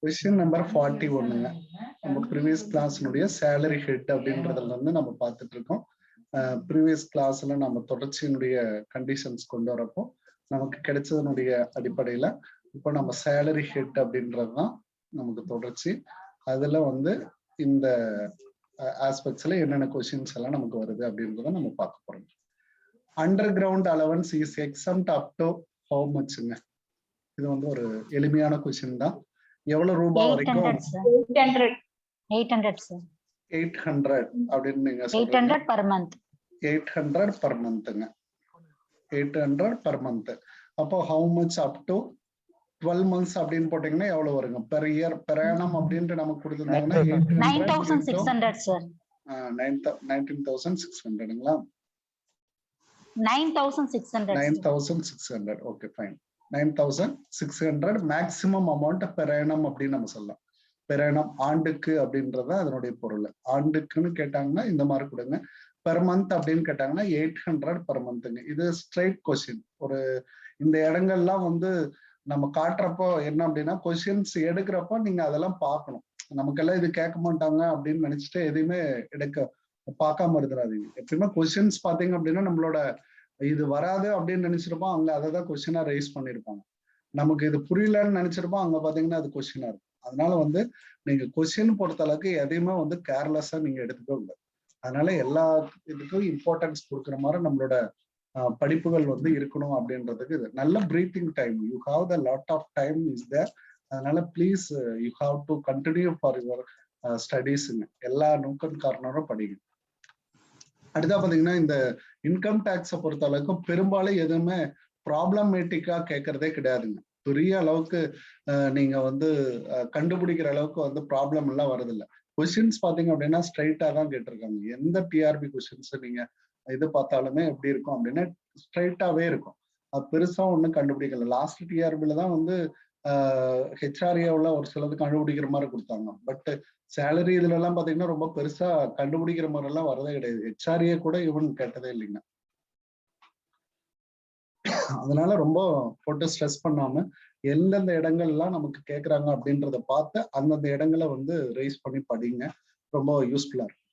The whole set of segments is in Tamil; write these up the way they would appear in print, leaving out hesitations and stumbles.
Question number 41ங்க. நம்ம ப்ரீவியஸ் கிளாஸ்னுடைய சேலரி ஹெட் அப்படின்றதுல இருந்து நம்ம பார்த்துட்டு இருக்கோம். ப்ரீவியஸ் கிளாஸ்ல நம்ம தொடர்ச்சியினுடைய கண்டிஷன்ஸ் கொண்டு வரப்போ நமக்கு கிடைச்சதனுடைய அடிப்படையில இப்போ நம்ம சேலரி ஹெட் அப்படின்றது தான் நமக்கு தொடர்ச்சி. அதுல வந்து இந்த ஆஸ்பெக்ட்ஸ்ல என்னென்ன கொஸ்டின்ஸ் எல்லாம் நமக்கு வருது அப்படின்றத நம்ம பார்க்க போறோம். Underground allowance is exempt up to how மச்ங்க? இது வந்து ஒரு எளிமையான கொஸ்டின் தான். எவ்வளவு ரூபாய் வரைக்கும்? 800 அப்படின்னு நீங்க சொல்றீங்க. 800 per month. 800 per monthங்க. 800 per month. அப்போ how much up to 12 months அப்படின்னு போட்டீங்கன்னா எவ்வளவு வருங்க? per year per annum அப்படின்ட்டு நமக்கு கொடுத்திருந்தாங்கன்னா 9600 sir. 19600ங்களா? 9600. 9600. Okay fine. 9600 maximum amount per annum அப்படின்னு நம்ம சொல்லலாம். பெர் annum ஆண்டுக்கு அப்படின்றத அதனுடைய பொருள். ஆண்டுக்குன்னு கேட்டாங்கன்னா இந்த மாதிரி கொடுங்க. பெர் மந்த் அப்படின்னு கேட்டாங்கன்னா 800 பெர் மந்த்ங்க. இது ஸ்ட்ரைட் கொஸ்டின். ஒரு இந்த இடங்கள்லாம் வந்து நம்ம காட்டுறப்போ என்ன அப்படின்னா கொஸ்டின்ஸ் எடுக்கிறப்போ நீங்க அதெல்லாம் பார்க்கணும். நமக்கெல்லாம் இது கேட்க மாட்டாங்க அப்படின்னு நினைச்சிட்டு எதையுமே பார்க்காம இருக்கிறாதீங்க. எப்பயுமே கொஸ்டின்ஸ் பாத்தீங்க அப்படின்னா நம்மளோட இது வராது அப்படின்னு நினைச்சிருப்போம், அங்க அதை தான் கொஸ்டினா ரைஸ் பண்ணிருப்பாங்க. நமக்கு இது புரியலன்னு நினைச்சிருப்போம், அங்க பாத்தீங்கன்னா அது கொஸ்டினா இருக்கும். அதனால வந்து நீங்க கொஸ்டின் பொறுத்த அளவுக்கு எதையுமே வந்து கேர்லெஸ்ஸா நீங்க எடுத்துக்க கூடாது. அதனால எல்லா இதுக்கும் இம்பார்ட்டன்ஸ் கொடுக்குற மாதிரி நம்மளோட படிப்புகள் வந்து இருக்கணும் அப்படின்றதுக்கு இது நல்ல breathing time. You have the lot of time is there. அதனால please you have to continue for your ஸ்டடீஸ்ங்க. எல்லா நோக்கம் காரணரும் படிங்க. அடுத்தா பாத்தீங்கன்னா இந்த இன்கம் டேக்ஸை பொறுத்த அளவுக்கு பெரும்பாலும் எதுவுமே ப்ராப்ளமேட்டிக்கா கேட்கறதே கிடையாதுங்க. பெரிய அளவுக்கு நீங்க வந்து கண்டுபிடிக்கிற அளவுக்கு வந்து ப்ராப்ளம் எல்லாம் வருதில்லை. கொஸ்டின்ஸ் பாத்தீங்க அப்படின்னா ஸ்ட்ரைட்டா தான் கேட்டிருக்காங்க. எந்த டிஆர்பி கொஸ்டின்ஸ் நீங்க இது பார்த்தாலுமே எப்படி இருக்கும் அப்படின்னா ஸ்ட்ரைட்டாவே இருக்கும். அது பெருசா ஒண்ணும் கண்டுபிடிக்கல. லாஸ்ட் டிஆர்பில தான் வந்து ஹெச்ஆர்ஏவுல ஒரு சிலது கண்டுபிடிக்கிற மாதிரி கொடுத்தாங்க. பட் சேலரி இதுல எல்லாம் பாத்தீங்கன்னா ரொம்ப பெருசா கண்டுபிடிக்கிற மாதிரி எல்லாம் வரதே கிடையாது. ஹெச்ஆர்ஏ கூட இவன் கேட்டதே இல்லைங்க. அதனால ரொம்ப போட்டு ஸ்ட்ரெஸ் பண்ணாம எந்தெந்த இடங்கள்லாம் நமக்கு கேட்கறாங்க அப்படின்றத பார்த்து அந்தந்த இடங்களை வந்து ரைஸ் பண்ணி படிங்க. ரொம்ப யூஸ்ஃபுல்லா இருக்கும்.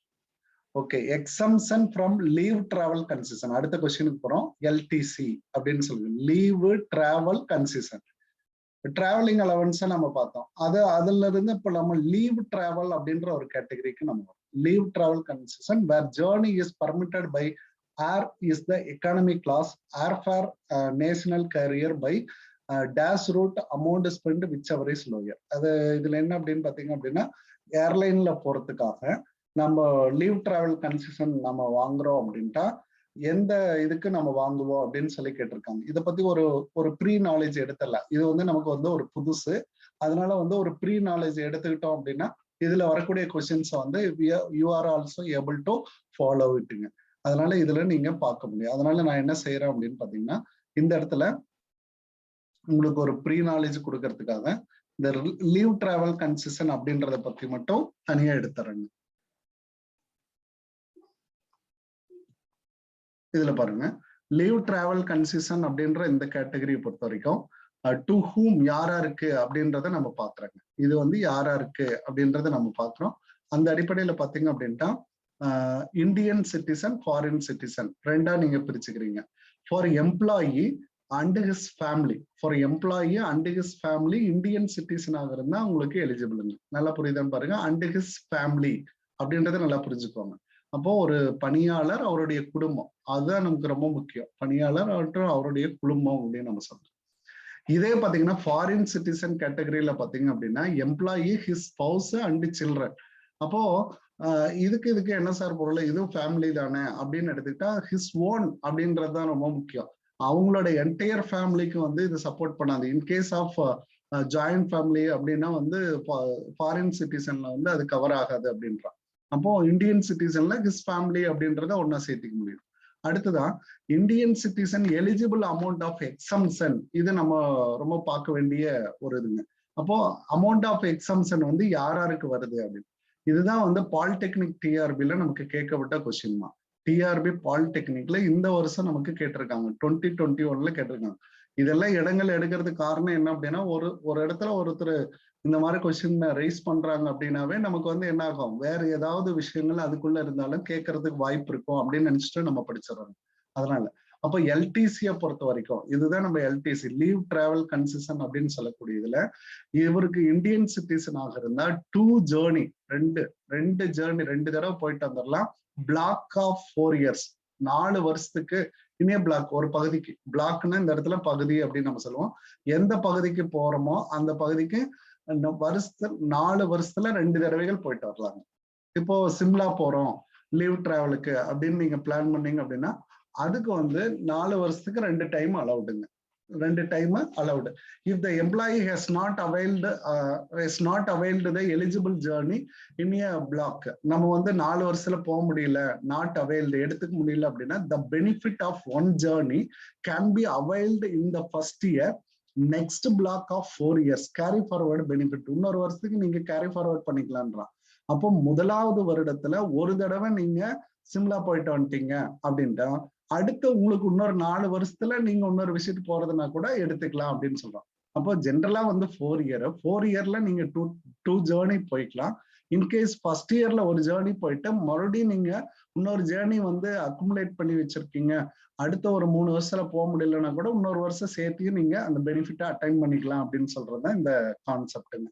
Okay, exemption from leave travel concession. அடுத்த கொஸ்டினுக்கு போறோம். எல்டிசி அப்படின்னு சொல்லுங்க. Leave travel concession. டிராவலிங் அலவன்ஸை நம்ம பார்த்தோம். அதுல இருந்து இப்ப நம்ம லீவ் டிராவல் அப்படின்ற ஒரு கேட்டகரிக்கு நம்ம வரோம். Leave travel concession where journey is permitted by air is the economy class, airfare national carrier by dash route amount spend whichever is lower. அது இதுல என்ன அப்படின்னு பாத்தீங்க அப்படின்னா ஏர்லைன்ல போறதுக்காக நம்ம லீவ் டிராவல் கன்செஷன் நம்ம வாங்குறோம் அப்படின்ட்டா எந்த இதுக்கு நம்ம வாங்குவோம் அப்படின்னு சொல்லி கேட்டிருக்காங்க. இதை பத்தி ஒரு ப்ரீ நாலேஜ் எடுத்துடலாம். இது வந்து நமக்கு வந்து ஒரு புதுசு. அதனால வந்து ஒரு ப்ரீ நாலேஜ் எடுத்துக்கிட்டோம் அப்படின்னா இதுல வரக்கூடிய கொஸ்டின்ஸ் வந்து you are also able to follow இட்டுங்க. அதனால இதுல நீங்க பார்க்க முடியும். அதனால நான் என்ன செய்யறேன் அப்படின்னு பாத்தீங்கன்னா இந்த இடத்துல உங்களுக்கு ஒரு ப்ரீ நாலேஜ் கொடுக்கறதுக்காக இந்த லீவ் டிராவல் கன்செஷன் அப்படின்றத பத்தி மட்டும் தனியா எடுத்துறேங்க. இதுல பாருங்க, லீவ் டிராவல் கன்செஷன் அப்படின்ற இந்த கேட்டகரியை பொறுத்த வரைக்கும் டு ஹூம் யாராருக்கு அப்படின்றத நம்ம பாக்குறோங்க. இது வந்து யாராருக்கு அப்படின்றத நம்ம பாக்குறோம். அந்த அடிப்படையில பாத்தீங்க அப்படின்ட்டா இந்தியன் சிட்டிசன், ஃபாரின் சிட்டிசன் ரெண்டா நீங்க பிரிச்சுக்கிறீங்க. For employee and his family, for employee and his family Indian சிட்டிசனாக இருந்தா உங்களுக்கு எலிஜிபிளுங்க. நல்லா புரியுதான்னு பாருங்க. அண்ட் ஹிஸ் ஃபேமிலி அப்படின்றத நல்லா புரிஞ்சுக்கோங்க. அப்போ ஒரு பணியாளர், அவருடைய குடும்பம், அதுதான் நமக்கு ரொம்ப முக்கியம். பணியாளர் மற்றும் அவருடைய குடும்பம் அப்படின்னு நம்ம சொல்றோம். இதே பாத்தீங்கன்னா ஃபாரின் சிட்டிசன் கேட்டகரியில பாத்தீங்க அப்படின்னா employee, his spouse and children. அப்போ இதுக்கு என்ன சார் பொருள், இதுவும் ஃபேமிலி தானே அப்படின்னு எடுத்துக்கிட்டா ஹிஸ் ஓன் அப்படின்றதுதான் ரொம்ப முக்கியம். அவங்களோட என்டையர் ஃபேமிலிக்கு வந்து இது சப்போர்ட் பண்ணாது. இன்கேஸ் ஆஃப் ஜாயிண்ட் ஃபேமிலி அப்படின்னா வந்து ஃபாரின் சிட்டிசன்ல வந்து அது கவர் ஆகாது அப்படின்றான். அப்போ இந்தியன் சிட்டிசன்ல ஹிஸ் ஃபேமிலி அப்படின்றத ஒன்னா சேர்த்துக்க முடியும். அடுத்ததான் Indian citizen eligible amount of exemption. இது நம்ம ரொம்ப பார்க்க வேண்டிய ஒரு இதுங்க. அப்போ அமௌண்ட் ஆஃப் எக்ஸம்ஷன் வந்து யாராருக்கு வருது அப்படின்னு, இதுதான் வந்து பாலிடெக்னிக் டிஆர்பில நமக்கு கேட்கப்பட்ட கொஸ்டின் தான். டிஆர்பி பாலிடெக்னிக்ல இந்த வருஷம் நமக்கு கேட்டிருக்காங்க. 2021ல கேட்டிருக்காங்க. இதெல்லாம் இடங்கள் எடுக்கிறதுக்கு காரணம் என்ன அப்படின்னா, ஒரு இடத்துல ஒருத்தர் இந்த மாதிரி கொஸ்டின் ரைஸ் பண்றாங்க அப்படின்னாவே நமக்கு வந்து என்ன ஆகும், வேற ஏதாவது விஷயங்கள் அதுக்குள்ள இருந்தாலும் கேட்கறதுக்கு வாய்ப்பு இருக்கும் அப்படின்னு நினைச்சிட்டு நம்ம படிச்சிடறோம். அதனால அப்போ எல்டிசியை பொறுத்த வரைக்கும் இதுதான் நம்ம எல்டிசி, லீவ் டிராவல் கன்செஷன் அப்படின்னு சொல்லக்கூடியதுல இவருக்கு இந்தியன் சிட்டிசன் ஆக இருந்தா 2 ஜேர்னி, ரெண்டு தடவை போயிட்டு வந்துடலாம். பிளாக் ஆஃப் 4 years, 4 வருஷத்துக்கு இனிய பிளாக், ஒரு பகுதிக்கு பிளாக்னா இந்த இடத்துல பகுதி அப்படின்னு நம்ம சொல்லுவோம். எந்த பகுதிக்கு போறோமோ அந்த பகுதிக்கு 4 வருஷத்துல 2 தடவைகள் போயிட்டு வரலாங்க. இப்போ சிம்லா போறோம் லீவ் டிராவலுக்கு அப்படின்னு நீங்க பிளான் பண்ணீங்க அப்படின்னா அதுக்கு வந்து 4 வருஷத்துக்கு 2 டைம் அலவுடுங்க, 2 time allowed. If the employee has not availed the eligible journey in a block, நம்ம வந்து 4 வருஷத்துல போக முடியல, நாட் அவைல்டு எடுத்துக்க முடியல அப்படின்னா the benefit of one journey can be availed in the first year, next block of 4 years carry forward benefit. இன்னொரு வருஷத்துக்கு நீங்க கேரி ஃபார்வர்ட் பண்ணிக்கலாம்ன்றான். அப்போ முதலாவது வருடத்துல ஒரு தடவை நீங்க சிம்லா போயிட்டு வந்துட்டீங்க அப்படின்ட்டா அடுத்து உங்களுக்கு இன்னொரு 4 வருஷத்துல நீங்க இன்னொரு விசிட் போறதுனா கூட எடுத்துக்கலாம் அப்படின்னு சொல்றோம். அப்போ ஜென்ரலா வந்து 4 இயர்ல நீங்க டூ ஜேர்னி போய்க்கலாம். இன்கேஸ் ஃபர்ஸ்ட் இயர்ல ஒரு ஜேர்னி போயிட்டு மறுபடியும் நீங்க இன்னொரு ஜேர்னி வந்து அக்குமுலேட் பண்ணி வச்சிருக்கீங்க, அடுத்த ஒரு 3 வருஷத்துல போக முடியலன்னா கூட இன்னொரு வருஷம் சேர்த்தியும் நீங்க அந்த பெனிஃபிட்டை அட்டைன் பண்ணிக்கலாம் அப்படின்னு சொல்றதுதான் இந்த கான்செப்டுங்க.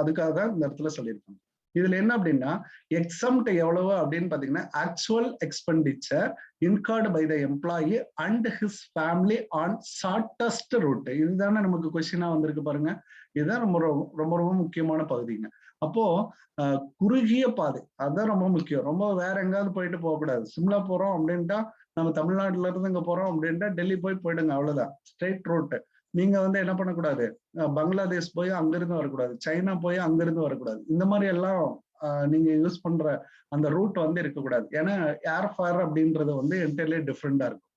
அதுக்காக தான் இந்த இடத்துல சொல்லியிருக்காங்க. இதுல என்ன அப்படின்னா எக்ஸம்ட் எவ்வளவு அப்படின்னு பாத்தீங்கன்னா actual expenditure incurred by the employee and his family on shortest route. இதுதானே நமக்கு கொஸ்டினா வந்திருக்கு பாருங்க. இதுதான் ரொம்ப ரொம்ப முக்கியமான பகுதிங்க. அப்போ குறுகிய பாதை அதுதான் ரொம்ப முக்கியம். ரொம்ப வேற எங்காவது போயிட்டு போகக்கூடாது. சிம்லா போறோம் அப்படின்ட்டா நம்ம தமிழ்நாட்டுல இருந்து இங்க போறோம் அப்படின்ட்டா டெல்லி போயிடுங்க, அவ்வளவுதான், ஸ்ட்ரெயிட் ரூட். நீங்க வந்து என்ன பண்ணக்கூடாது, பங்களாதேஷ் போய் அங்கிருந்து வரக்கூடாது, சைனா போய் அங்கிருந்து வரக்கூடாது. இந்த மாதிரி எல்லாம் நீங்க யூஸ் பண்ற அந்த ரூட் வந்து இருக்கக்கூடாது. ஏன்னா ஏர்ஃபேர் அப்படின்றது வந்து என்டையர்லி டிஃப்ரெண்டா இருக்கும்.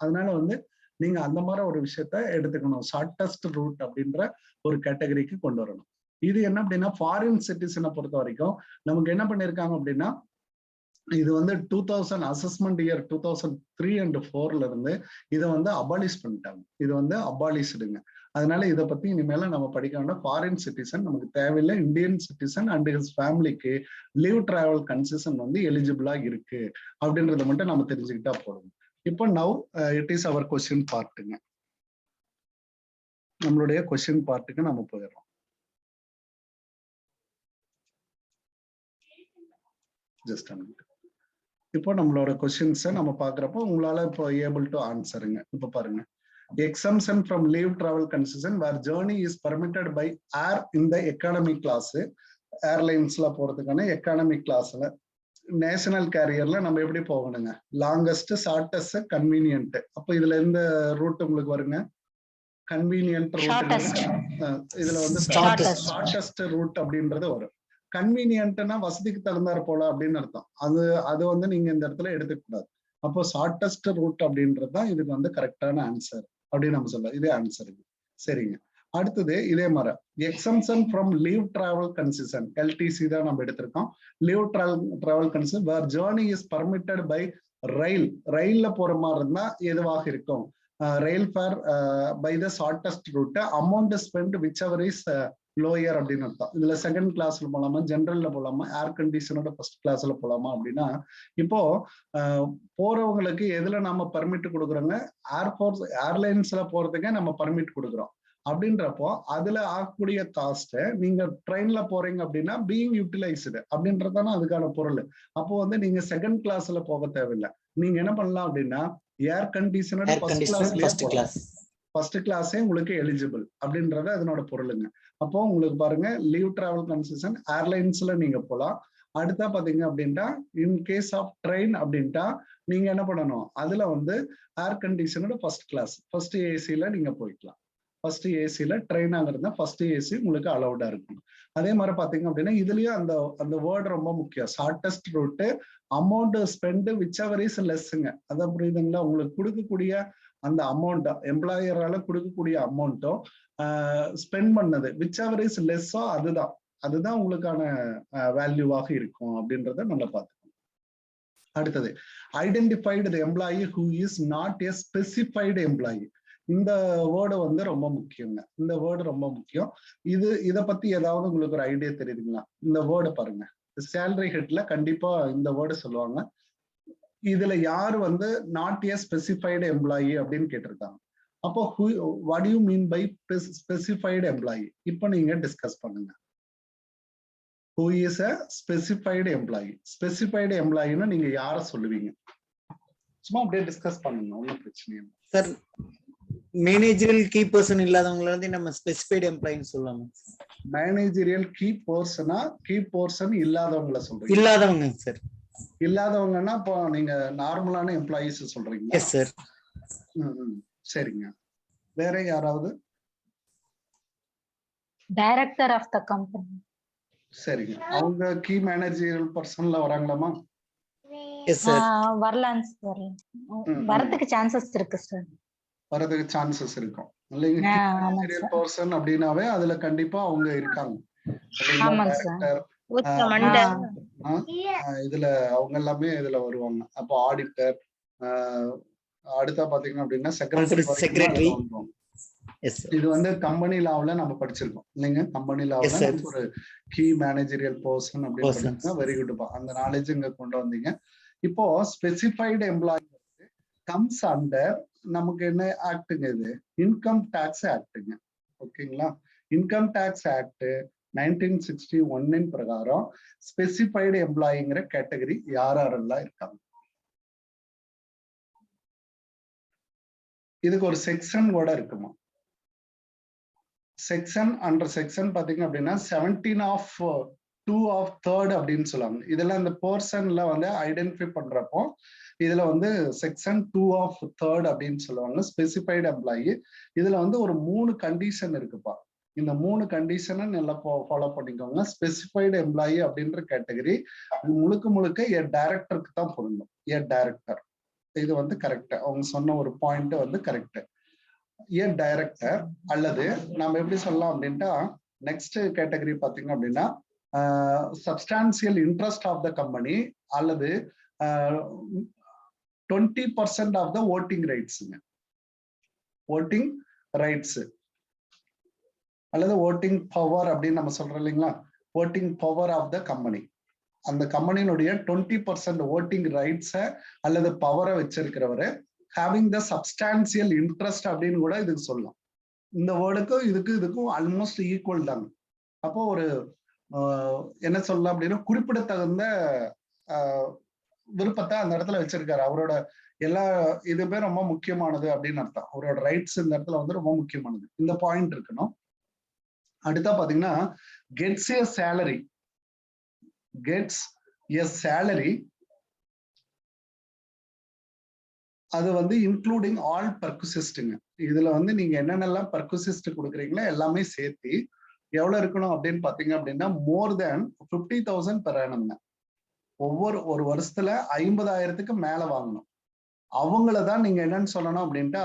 அதனால வந்து நீங்க அந்த மாதிரி ஒரு விஷயத்த எடுத்துக்கணும். ஷார்டஸ்ட் ரூட் அப்படின்ற ஒரு கேட்டகரிக்கு கொண்டு வரணும். இது என்ன அப்படின்னா ஃபாரின் சிட்டிசனை பொறுத்த வரைக்கும் நமக்கு என்ன பண்ணிருக்காங்க அப்படின்னா இது வந்து 2000 அசஸ்மெண்ட் இயர் 2003 and 4ல இருந்து இதை வந்து அபாலிஷ் பண்ணிட்டாங்க. இது வந்து அபாலிஷ்டுங்க. அதனால இதை பத்தி இனிமேல நம்ம படிக்க வேண்டாம். ஃபாரின் சிட்டிசன் நமக்கு தேவையில்லை. இந்தியன் சிட்டிசன் அண்ட் ஹிஸ் ஃபேமிலிக்கு லீவ் டிராவல் கன்செஷன் வந்து எலிஜிபிளா இருக்கு அப்படின்றத மட்டும் நம்ம தெரிஞ்சுக்கிட்டா போதும். இப்போ now it is our question பார்ட்டுங்க. நம்மளுடைய கொஸ்டின் பார்ட்டுக்கு நம்ம போயிடுறோம். ஜஸ்ட் இப்போ நம்மளோட கொஸ்டின்ஸை நம்ம பாக்குறப்போ உங்களால இப்போ ஏபிள் டு ஆன்சருங்க. இப்போ பாருங்க, exemption from leave travel concession where journey is permitted by air in the economy class. ஏர்லைன்ஸ்ல போறதுக்கான எக்கானமி கிளாஸ்ல நேஷனல் கேரியர்ல நம்ம எப்படி போகணுங்க, லாங்கஸ்ட், ஷார்டஸ்ட், கன்வீனியன்ட். அப்போ இதுல எந்த ரூட் உங்களுக்கு வருங்க, கன்வீனியன்ட் ரூட். இதுல வந்து ஷார்டஸ்ட் ரூட் அப்படின்றது வரும். கன்வீனியன்ட்னா வசதிக்கு தகுந்தாறு போல அப்படின்னு அர்த்தம். அது வந்து நீங்க இந்த இடத்துல எடுத்துக்க கூடாது. அப்போ ஷார்டஸ்ட் ரூட் அப்படின்றது தான் இதுக்கு வந்து கரெக்டான ஆன்சர் அப்படின்னு நம்ம சொல்லலாம். இதே ஆன்சருக்கு சரிங்க. அடுத்தது இதே மாதிரி exemption from leave travel concession, LTC தான் நம்ம எடுத்திருக்கோம். Leave travel concession where journey is permitted by ரயில்ல போற மாதிரி இருந்தா எதுவாக இருக்கும், rail fare by the shortest route, amount spend whichever is lower அப்படின்னு அர்த்தம். இதுல செகண்ட் கிளாஸ்ல போலாமா, ஜெனரல்ல போலாமா, ஏர் கண்டிஷனோட ஃபர்ஸ்ட் கிளாஸ்ல போலாமா அப்படின்னா இப்போ போறவங்களுக்கு எதுல நம்ம பர்மிட் கொடுக்குறோங்க, ஏர்லைன்ஸ்ல போறதுக்கே நம்ம பர்மிட் கொடுக்குறோம். அப்படின்றப்போ அதுல ஆகக்கூடிய காஸ்ட் நீங்க ட்ரெயின்ல போறீங்க அப்படின்னா பீயிங் யூட்டிலைஸ்டு அப்படின்றதான அதுக்கான பொருள். அப்போ வந்து நீங்க செகண்ட் கிளாஸ்ல போக தேவையில்லை. நீங்க என்ன பண்ணலாம் அப்படின்னா ஏர் கண்டிஷனோட ஃபர்ஸ்ட் கிளாஸே உங்களுக்கு எலிஜிபிள் அப்படின்றது அதனோட பொருளுங்க. அப்போ உங்களுக்கு பாருங்க லீவ் டிராவல் கன்செஷன் ஏர்லைன்ஸ்ல நீங்க போலாம். அடுத்தா பாத்தீங்க அப்படின்ட்டா இன் கேஸ் ஆஃப் ட்ரெயின் அப்படின்ட்டா நீங்க என்ன பண்ணணும், அதுல வந்து ஏர் கண்டிஷனோட ஃபர்ஸ்ட் கிளாஸ் ஃபர்ஸ்ட் ஏசில நீங்க போய்க்கலாம். ஃபர்ஸ்ட் ஏசில ட்ரெயின் ஆகுறதா ஃபர்ஸ்ட் ஏசி உங்களுக்கு அலௌடா இருக்கும். அதே மாதிரி பாத்தீங்க அப்படின்னா இதுலயும் அந்த வேர்டு ரொம்ப முக்கியம். Shortest route, amount spend whichever is லெஸ்ஸுங்க. அதான் புரியுதுங்களா, உங்களுக்கு கொடுக்கக்கூடிய அந்த அமௌண்ட், எம்ப்ளாயரால கொடுக்கக்கூடிய அமௌண்ட்டும் ஸ்பெண்ட் பண்ணது விச் எவர் இஸ் லெஸ்ஸோ அதுதான் உங்களுக்கான வேல்யூவாக இருக்கும் அப்படின்றத நல்லா பார்த்துக்கணும். அடுத்தது identified the employee who is not a specified employee. இந்த வேர்டு வந்து ரொம்ப முக்கியங்க. இந்த வேர்டு ரொம்ப முக்கியம். இத பத்தி ஏதாவது உங்களுக்கு ஒரு ஐடியா தெரியுதுங்களா? இந்த வேர்டு பாருங்க. சேலரி ஹெட்ல கண்டிப்பா இந்த வேர்டு சொல்லுவாங்க. இதுல யாரு வந்து நாட் ஏ ஸ்பெசிஃபைடு எம்ப்ளாயி அப்படின்னு கேட்டிருக்காங்க. அப்போ what you mean by specified employee? இப்போ நீங்க டிஸ்கஸ் பண்ணுங்க. Who is a specified employee? Specified employee-னா நீங்க யாரை சொல்லுவீங்க? சும்மா அப்படியே டிஸ்கஸ் பண்ணுங்க, ஒன்றும் பிரச்சனை இல்லை. சார் மேனேஜரியல் கீ பர்சன் இல்லாதவங்கள வந்து நம்ம ஸ்பெசிஃபைட் எம்ப்ளாயின்னு சொல்லலாம். மேனேஜரியல் கீ பர்சனா, கீ பர்சன் இல்லாதவங்கள சொல்றீங்க? இல்லாதவங்க சார். இல்லாதவங்கன்னா இப்போ நீங்க நார்மலான எம்ப்ளாயிஸ் சொல்றீங்க? Yes sir. சரிங்க. வேற யாராவது? Director of the company. சரிங்க. அவங்க கீ மேனேஜரியல் பர்சன்ல வராங்களாமா? Yes sir. வரலாம் சார். வரதுக்கு சான்சஸ் இருக்கு சார். வரதுக்கு சான்சஸ் இருக்கும் இல்லைங்க. மேனேஜரியல் பர்சன் அப்படினாவே அதுல கண்டிப்பா அவங்க இருக்காங்க. இதுல அவங்க எல்லாமே இதுல வருவாங்க. அப்போ ஆடிட்டர், அடுத்த பாத்தீங்கன்னா அப்படின்னா செக்ரட்டரி. இது வந்து கம்பெனி லாவ்ல நம்ம படிச்சிருக்கோம் இல்லைங்க. கம்பெனி லாவ்ல ஒரு கீ மேனேஜரியல் பர்சன் அப்படின்னு வெரி குட்பா, அந்த நாலேஜ் இங்க கொண்டு வந்தீங்க. இப்போ ஸ்பெசிஃபைடு எம்ப்ளாயி கம்ஸ் அண்டர் நமக்கு என்ன ஆக்டுங்க? இது இன்கம் டாக்ஸ் ஆக்டுங்க. ஓகேங்களா? இன்கம் டாக்ஸ் ஆக்ட் 1961 பிரகாரம் ஸ்பெசிஃபைடு எம்ப்ளாயிங்கிற கேட்டகரி யாரெல்லாம் இருக்காங்க? இதுக்கு ஒரு செக்ஷன் கூட இருக்குமா? செக்ஷன் அண்டர் செக்ஷன் பாத்தீங்க அப்படின்னா 17(2)(3) அப்படின்னு சொல்லுவாங்க. இதெல்லாம் இந்த பர்சன்ல வந்து ஐடென்டிஃபை பண்றப்போ இதுல வந்து செக்ஷன் 2(3) அப்படின்னு சொல்லுவாங்க, ஸ்பெசிஃபைடு எம்ப்ளாயி. இதுல வந்து ஒரு 3 கண்டிஷன் இருக்குப்பா. இந்த 3 கண்டிஷனை நல்லா ஃபாலோ பண்ணிக்கோங்க. ஸ்பெசிஃபைடு எம்ப்ளாயி அப்படின்ற கேட்டகரி முழுக்க முழுக்க டைரக்டருக்கு தான் பொருந்தும். டைரக்டர் இது வந்து கரெக்ட். அவங்க சொன்ன ஒரு பாயிண்ட் வந்து கரெக்ட். டைரக்டர் அல்லது நாம எப்படி சொல்லலாம் அப்படின்ட்டா, நெக்ஸ்ட் கேட்டகரி பாத்தீங்க அப்படின்னா substantial interest of the company அல்லது 20% ஆஃப் த ஓட்டிங் ரைட்ஸுங்க. ஓட்டிங் ரைட்ஸ் அல்லது ஓட்டிங் பவர் அப்படின்னு நம்ம சொல்றோம் இல்லைங்களா. Voting power of the company, அந்த கம்பெனியினுடைய 20% ஓட்டிங் ரைட்ஸை அல்லது பவரை வச்சிருக்கிறவரு ஹேவிங் த சப்ஸ்டான்சியல் இன்ட்ரெஸ்ட் அப்படின்னு கூட இதுக்கு சொல்லலாம். இந்த வேர்டுக்கும் இதுக்கும் ஆல்மோஸ்ட் ஈக்குவல் தாங்க. அப்போ ஒரு என்ன சொல்லலாம் அப்படின்னா குறிப்பிடத்தகுந்த விருப்பத்தை அந்த இடத்துல வச்சிருக்காரு. அவரோட எல்லா இதுமே ரொம்ப முக்கியமானது அப்படின்னு அர்த்தம். அவரோட ரைட்ஸ் இந்த இடத்துல வந்து ரொம்ப முக்கியமானது. இந்த பாயிண்ட் இருக்கணும். அடுத்தா பாத்தீங்கன்னா gets a salary. Gets a salary, அது வந்து இன்க்ளூடிங் ஆல் பர்குசிஸ்டுங்க. இதுல வந்து நீங்க என்னென்னலாம் பர்குசிஸ்ட் கொடுக்குறீங்களோ எல்லாமே சேர்த்து எவ்வளவு இருக்கணும் அப்படின்னு பாத்தீங்க அப்படின்னா மோர் தேன் 50,000 பெர் annum. ஒரு வருஷத்துல 50,000க்கு மேல வாங்கணும். அவங்களதான் நீங்க என்னன்னு சொல்லணும் அப்படின்ட்டா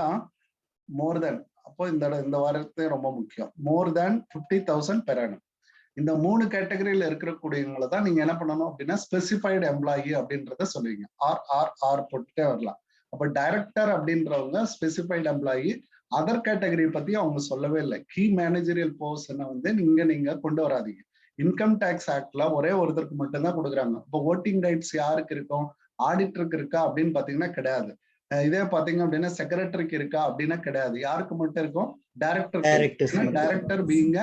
மோர் தேன். அப்போ இந்த வாரத்து ரொம்ப முக்கியம். மோர் தேன் 50,000 பெர் annum. இந்த 3 கேட்டகரியில இருக்கக்கூடியவங்களை தான் நீங்க என்ன பண்ணணும் அப்படின்னா ஸ்பெசிஃபைடு எம்ப்ளாயி அப்படின்றத சொல்லுவீங்க. ஆர் போட்டுட்டே வரலாம். அப்ப டைரக்டர் அப்படின்றவங்க ஸ்பெசிஃபைடு எம்ப்ளாயி. அதர் கேட்டகரி பத்தி அவங்க சொல்லவே இல்லை. கீ மேனேஜரியல் பர்சனை வந்து நீங்க கொண்டு வராதீங்க. இன்கம் டாக்ஸ் ஆக்ட்ல ஒரே ஒருத்தருக்கு மட்டும்தான் கொடுக்குறாங்க. இப்போ ஓட்டிங் ரைட்ஸ் யாருக்கு இருக்கும்? ஆடிட்டருக்கு இருக்கா அப்படின்னு பாத்தீங்கன்னா கிடையாது. இதே பாத்தீங்க அப்படின்னா செக்ரட்டரிக்கு இருக்கா அப்படின்னா கிடையாது. யாருக்கு மட்டும் இருக்கும்? Director. Director being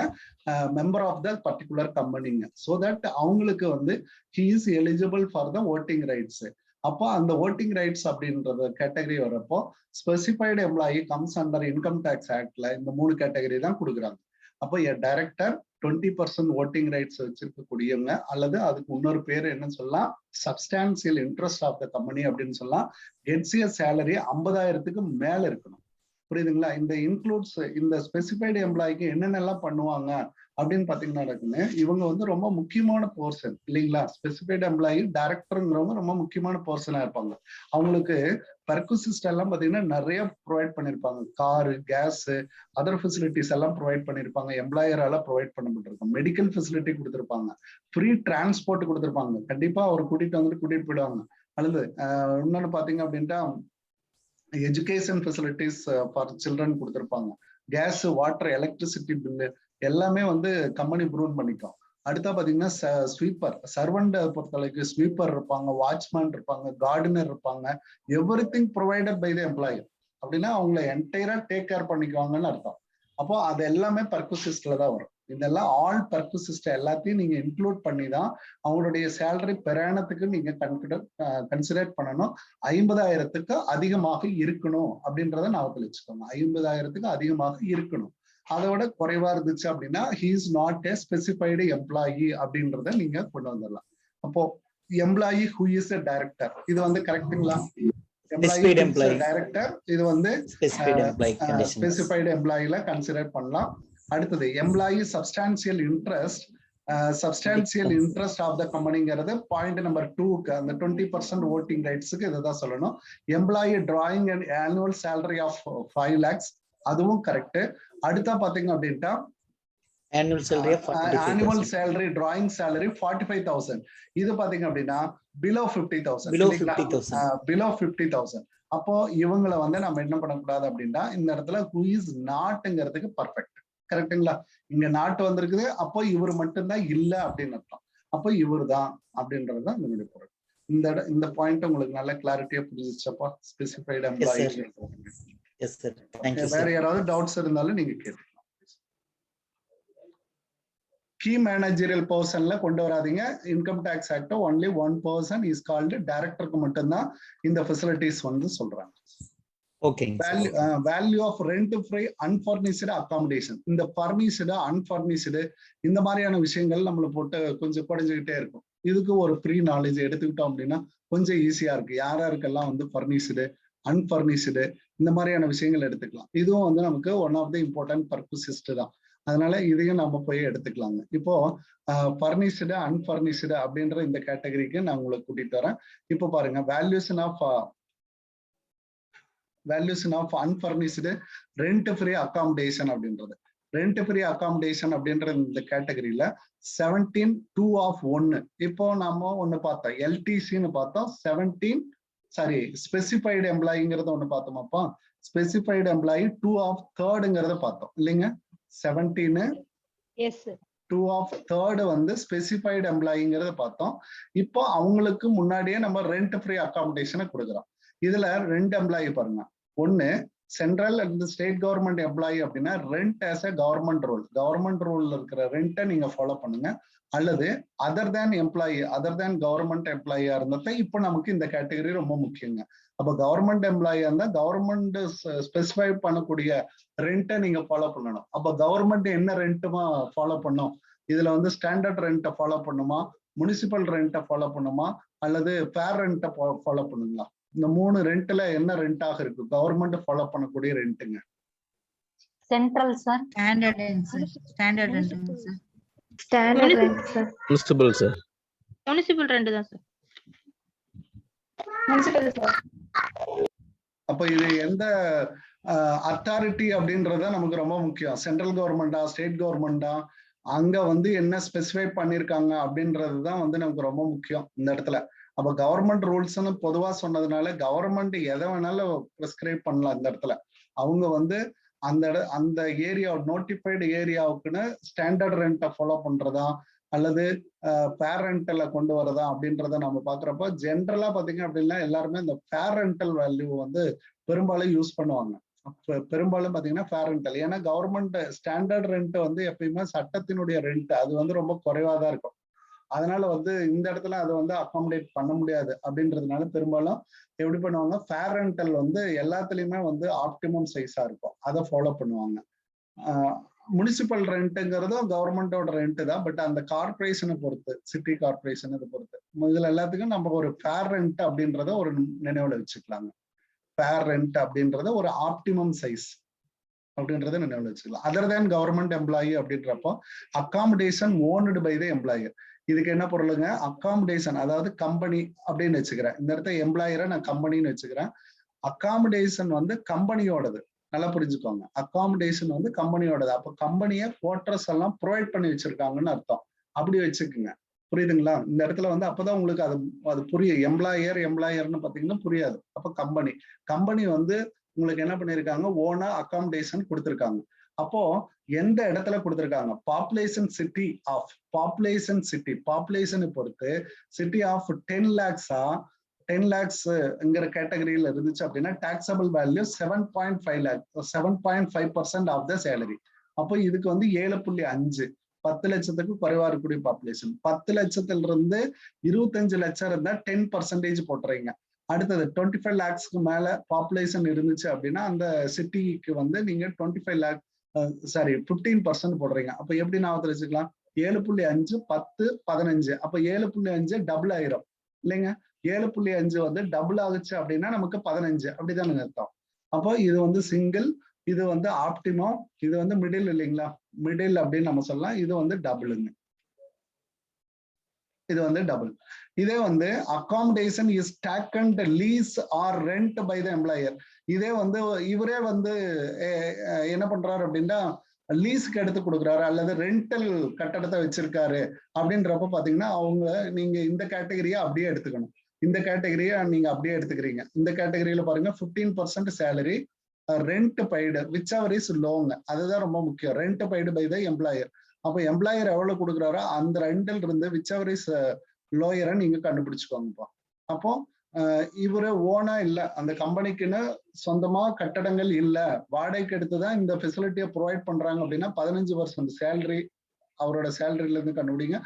member of the particular கம்பெனிங்க. சோ தட் அவங்களுக்கு வந்து he is eligible for the voting rights. அப்போ அந்த ஓட்டிங் ரைட்ஸ் அப்படின்றது கேட்டகரி வரப்போ specified employee comes under income tax ஆக்ட்ல இந்த 3 கேட்டகரி தான் கொடுக்குறாங்க. அப்போ டைரக்டர் 20% ஓட்டிங் ரைட்ஸ் வச்சிருக்கக்கூடியவங்க அல்லது அதுக்கு இன்னொரு பேர் என்ன சொல்லலாம், substantial interest of the company அப்படின்னு சொல்லலாம். கெட்ஸ் எ சேலரி 50,000க்கு மேல இருக்கணும். புரியுதுங்களா? இந்த இன்க்ளூட்ஸ் இந்த ஸ்பெசிஃபைடு எம்ப்ளாய்க்கு என்னென்னலாம் பண்ணுவாங்க அப்படின்னு பாத்தீங்கன்னா இவங்க வந்து ரொம்ப முக்கியமான போர்ஷன் இல்லைங்களா. ஸ்பெசிஃபைடு எம்ப்ளாயி டைரக்டருங்கிறவங்க ரொம்ப முக்கியமான போர்ஷனா இருப்பாங்க. அவங்களுக்கு பர்குசிஸ்ட் எல்லாம் பாத்தீங்கன்னா நிறைய ப்ரொவைட் பண்ணிருப்பாங்க. காரு, கேஸ், அதர் ஃபெசிலிட்டிஸ் எல்லாம் ப்ரொவைட் பண்ணிருப்பாங்க. எம்ப்ளாயரால ப்ரொவைட் பண்ணப்பட்டிருக்கும். மெடிக்கல் ஃபெசிலிட்டி கொடுத்துருப்பாங்க. ஃப்ரீ டிரான்ஸ்போர்ட் கொடுத்துருப்பாங்க. கண்டிப்பா அவர் கூட்டிட்டு போயிடுவாங்க. அல்லது இன்னொன்னு பாத்தீங்க அப்படின்ட்டா எஜுகேஷன் ஃபெசிலிட்டிஸ் ஃபார் சில்ட்ரன் கொடுத்துருப்பாங்க. கேஸ், வாட்டர், எலக்ட்ரிசிட்டி பில்லு எல்லாமே வந்து கம்பெனி ப்ரூவ் பண்ணிக்கும். அடுத்தா பாத்தீங்கன்னா ஸ்வீப்பர், சர்வெண்ட் பொறுத்தளவுக்கு ஸ்வீப்பர் இருப்பாங்க, வாட்ச்மேன் இருப்பாங்க, கார்டனர் இருப்பாங்க. Everything provided by the employee. அப்படின்னா அவங்கள என்டையரா டேக் கேர் பண்ணிக்குவாங்கன்னு அர்த்தம். அப்போ அது எல்லாமே பர்பசிஸ்ட்ல தான் வரும். இதெல்லாம் ஆல் பர்பசிஸ்ட் எல்லாத்தையும் நீங்க இன்க்ளூட் பண்ணி தான் அவங்களுடைய சேலரி பெரானத்துக்கு நீங்க கன்சிடர் பண்ணணும். 50,000க்கு அதிகமாக இருக்கணும் அப்படின்றத ஞாபகத்தில் வச்சுக்கோங்க. 50,000க்கு அதிகமாக இருக்கணும். அதோட குறைவா இருந்துச்சு அப்படின்னா he is not a specified employee அப்படின்றத நீங்க கொண்டு வந்துடலாம். அப்போ employee who is a director, இது வந்து கரெக்டுங்களா? டைரக்டர், இது வந்து ஸ்பெசிஃபைடு எம்ப்ளாயில கன்சிடர் பண்ணலாம். அடுத்தது employee substantial interest. Substantial interest of the கம்பெனிங்கிறது பாயிண்ட் நம்பர் 2க்கு அந்த 20% ஓட்டிங் ரைட்ஸுக்கு இதுதான் சொல்லணும். Employee drawing and annual salary of 5 lakhs, அதுவும் கரெக்ட். அடுத்தா பாத்தீங்க அப்படின்ட்டா annual salary drawing salary 45,000, இது பாத்தீங்க அப்படின்னா below 50,000. below 50,000. அப்போ இவங்களை வந்து நம்ம என்ன பண்ணக்கூடாது அப்படின்னா இந்த இடத்துல who is notங்கிறதுக்கு பர்ஃபெக்ட். கரெக்டுங்களா? இங்க நாட்டு வந்திருக்குது, அப்போ இவர் மட்டும்தான் இல்ல அப்படின்னு அர்த்தம். அப்போ இவர் தான் அப்படின்றதுதான் இதனுடைய பொருள். இந்த பாயிண்ட் உங்களுக்கு நல்ல கிளாரிட்டியா புரிஞ்சிச்சப்பா? Specified employee. வேற யாராவது டவுட்ஸ் இருந்தாலும் நீங்க கேட்கலாம். கீ மேனேஜரியல் பர்சன்ல கொண்டு வராதீங்க. Income tax act only 1 person is called டைரக்டருக்கு மட்டும்தான் இந்த ஃபெசிலிட்டிஸ் வந்து சொல்றாங்க. Value of rent free unfurnished accommodation. இந்த பர்னிஷ்டு, அன்ஃபர்னிஷ்டு இந்த மாதிரியான விஷயங்கள் நம்மளை போட்டு கொஞ்சம் குறைஞ்சுக்கிட்டே இருக்கும். இதுக்கு ஒரு ப்ரீ நாலேஜ் எடுத்துக்கிட்டோம் அப்படின்னா கொஞ்சம் ஈஸியா இருக்கு. யாருக்கெல்லாம் வந்து பர்னிஷ்டு, அன்ஃபர்னிஷ்டு இந்த மாதிரியான விஷயங்கள் எடுத்துக்கலாம். இதுவும் வந்து நமக்கு ஒன் ஆஃப் த இம்பார்ட்டன்ட் பர்பசிஸ்ட் தான். அதனால இதையும் நம்ம போய் எடுத்துக்கலாங்க. இப்போ பர்னிஷ்டு, அன்ஃபர்னிஷ்டு அப்படின்ற இந்த கேட்டகரிக்கு நான் உங்களை கூட்டிட்டு வரேன். இப்போ பாருங்க, valuation of unfurnished rent free accommodation அப்படின்றது. ரெண்ட் ஃப்ரீ அகாமடேஷன் அப்படின்ற இந்த கேட்டகரியில 17(2) of 1. இப்போ நம்ம ஒண்ணு பார்த்தோம், எல்டிசின்னு பார்த்தோம். ஸ்பெசிஃபைடு எம்ப்ளாயிங்கிறத ஒண்ணு பார்த்தோமாப்பா. ஸ்பெசிஃபைடு எம்ப்ளாயி 2 of 3ங்கிறத பார்த்தோம் இல்லைங்க. 17(2) of 3 வந்து ஸ்பெசிஃபைடு எம்ப்ளாயிங்கிறத பார்த்தோம். இப்போ அவங்களுக்கு முன்னாடியே நம்ம ரெண்ட் ஃப்ரீ அகாமடேஷனை கொடுக்குறோம். இதுல 2 எம்ப்ளாயி பாருங்க. ஒன்னு central and state government employee அப்படின்னா rent as a government rule. Government ரூல்ல இருக்கிற ரெண்ட்டை நீங்க ஃபாலோ பண்ணுங்க. அல்லது அதர் தேன் கவர்மெண்ட் எம்ப்ளாயியா இருந்தா இப்போ நமக்கு இந்த கேட்டகரி ரொம்ப முக்கியங்க. அப்ப கவர்மெண்ட் எம்ப்ளாயியா இருந்தா கவர்மெண்ட் ஸ்பெசிஃபை பண்ணக்கூடிய ரெண்ட்டை நீங்க ஃபாலோ பண்ணணும். அப்ப கவர்மெண்ட் என்ன ரெண்ட்டுமா ஃபாலோ பண்ணும்? இதுல வந்து ஸ்டாண்டர்ட் ரெண்ட்டை ஃபாலோ பண்ணுமா, முனிசிபல் ரெண்ட்டை ஃபாலோ பண்ணுமா, அல்லது ஃபேர் ரெண்ட்டை ஃபாலோ பண்ணுங்களா? இந்த 3 ரெண்ட்ல என்ன ரெண்டாக இருக்கு கவர்மெண்ட் ஃபாலோ பண்ணக்கூடிய ரெண்ட்டுங்க? Central sir. Standard rent sir. Standard rent sir. Standard rent sir. Municipal sir. Municipal rent தான் சார். Municipal sir. அப்ப இது எந்த அத்தாரிட்டி அப்படின்றத நமக்கு ரொம்ப முக்கியம். சென்ட்ரல் கவர்மெண்டா, ஸ்டேட் கவர்மெண்டா, அங்க வந்து என்ன ஸ்பெசிஃபை பண்ணிருக்காங்க அப்படின்றதுதான் வந்து நமக்கு ரொம்ப முக்கியம் இந்த இடத்துல. அப்ப கவர்மெண்ட் ரூல்ஸ்ன்னு பொதுவா சொன்னதுனால கவர்மெண்ட் எதை வேணாலும் பிரிஸ்கிரைப் பண்ணலாம் இந்த இடத்துல. அவங்க வந்து அந்த ஏரியா, நோட்டிஃபைடு ஏரியாவுக்குன்னு ஸ்டாண்டர்ட் ரெண்ட்டை ஃபாலோ பண்றதா அல்லது ஃபேர் ரெண்டல்ல கொண்டு வரதா அப்படின்றத நம்ம பாக்குறப்ப ஜென்ரலா பாத்தீங்க அப்படின்னா எல்லாருமே இந்த ஃபேர் ரெண்டல் வேல்யூ வந்து பெரும்பாலும் யூஸ் பண்ணுவாங்க. பெரும்பாலும் பாத்தீங்கன்னா ஃபேர் ரெண்டல். ஏன்னா கவர்மெண்ட் ஸ்டாண்டர்ட் ரெண்ட் வந்து எப்பயுமே சட்டத்தினுடைய ரெண்ட் அது வந்து ரொம்ப குறைவா தான் இருக்கும். அதனால வந்து இந்த இடத்துல அதை வந்து அகாமடேட் பண்ண முடியாது அப்படின்றதுனால பெரும்பாலும் எப்படி பண்ணுவாங்க, ஃபேர் ரெண்டல் வந்து எல்லாத்துலயுமே வந்து ஆப்டிமம் சைஸா இருக்கும், அதை ஃபாலோ பண்ணுவாங்க. முனிசிபல் ரெண்ட்டுங்கிறதும் கவர்மெண்டோட ரெண்ட் தான், பட் அந்த கார்பரேஷனை பொறுத்து, சிட்டி கார்பரேஷன் இதை பொறுத்து இதுல எல்லாத்துக்கும் நம்ம ஒரு ஃபேர் ரெண்ட் அப்படின்றத ஒரு நினைவுல வச்சுக்கலாங்க. ஃபேர் ரெண்ட் அப்படின்றத ஒரு ஆப்டிமம் சைஸ் அப்படின்றத நினைவுல வச்சுக்கலாம். அதர் தேன் கவர்மெண்ட் எம்ப்ளாயி அப்படின்றப்போ accommodation owned by the employer. இதுக்கு என்ன பொருளுங்க, அகாமடேஷன் அதாவது கம்பெனி அப்படின்னு வச்சுக்கிறேன். இந்த இடத்த எம்ப்ளாயரை நான் கம்பெனின்னு வச்சுக்கிறேன். அகாமடேஷன் வந்து கம்பெனியோடது, நல்லா புரிஞ்சுக்கோங்க. அகாமடேஷன் வந்து கம்பெனியோடது. அப்போ கம்பெனியை குவார்டர்ஸ் எல்லாம் ப்ரொவைட் பண்ணி வச்சிருக்காங்கன்னு அர்த்தம். அப்படி வச்சுக்குங்க. புரியுதுங்களா? இந்த இடத்துல வந்து அப்பதான் உங்களுக்கு அது புரியும். எம்ப்ளாயர்னு பாத்தீங்கன்னா புரியாது. அப்ப கம்பெனி வந்து உங்களுக்கு என்ன பண்ணிருக்காங்க, ஓனா அகாமடேஷன் கொடுத்திருக்காங்க. அப்போ எந்த இடத்துல கொடுத்திருக்காங்க, பாப்புலேஷனை பொறுத்து சிட்டி ஆஃப் 10 lakhs-ஆ 10 lakhs கேட்டகரியில இருந்துச்சு அப்படின்னா taxable value 7.5 lakh 7.5% of the salary. அப்போ இதுக்கு வந்து 7.5 10 லட்சத்துக்கு குறைவா இருக்கக்கூடிய பாப்புலேஷன். 10 லட்சத்துல இருந்து 25 லட்சம் இருந்தா 10% போட்டுறீங்க. அடுத்தது 25 lakhs-க்கு மேல பாப்புலேஷன் இருந்துச்சு அப்படின்னா அந்த சிட்டிக்கு வந்து நீங்க 15% போடுறீங்க. அப்ப எப்படி ஞாபகத்துல வச்சுக்கலாம், 7.5 10 15 அப்ப 7.5 டபுள் ஆயிரும் இல்லைங்க. 7.5 வந்து டபுள் ஆகுச்சு அப்படின்னா நமக்கு 15 அப்படிதானுங்க அர்த்தம். அப்போ இது வந்து சிங்கிள், இது வந்து ஆப்டிமம், இது வந்து மிடில் இல்லைங்களா, மிடில் அப்படின்னு நம்ம சொல்லலாம். இது வந்து டபுளுங்க, இது வந்து டபுள். இதே வந்து accommodation is taken lease or rent by the employer. இதே வந்து இவரே வந்து என்ன பண்றாரு அப்படின்னா லீஸுக்கு எடுத்து கொடுக்குறாரு அல்லது ரெண்டல் கட்டடத்தை வச்சிருக்காரு அப்படின்றப்ப பாத்தீங்கன்னா நீங்க இந்த கேட்டகரியை அப்படியே எடுத்துக்கணும். இந்த கேட்டகரியை நீங்க அப்படியே எடுத்துக்கிறீங்க. இந்த கேட்டகரியில பாருங்க 15% salary, rent paid whichever is லோங்க, அதுதான் ரொம்ப முக்கியம். Rent paid by the employer. அப்ப எம்ப்ளாயர் எவ்வளவு கொடுக்குறாரோ அந்த ரெண்டில் இருந்து விச் எவர் இஸ் லோயரை நீங்க கண்டுபிடிச்சுக்கோங்கப்பா. அப்போ இவரு ஓனா இல்ல, அந்த கம்பெனிக்குன்னு சொந்தமா கட்டடங்கள் இல்ல, வாடகைக்கு எடுத்துதான் இந்த ஃபெசிலிட்டியை ப்ரொவைட் பண்றாங்க அப்படின்னா 15% சேலரி அவரோட சேலரியில இருந்து கண்டுபிடிங்க.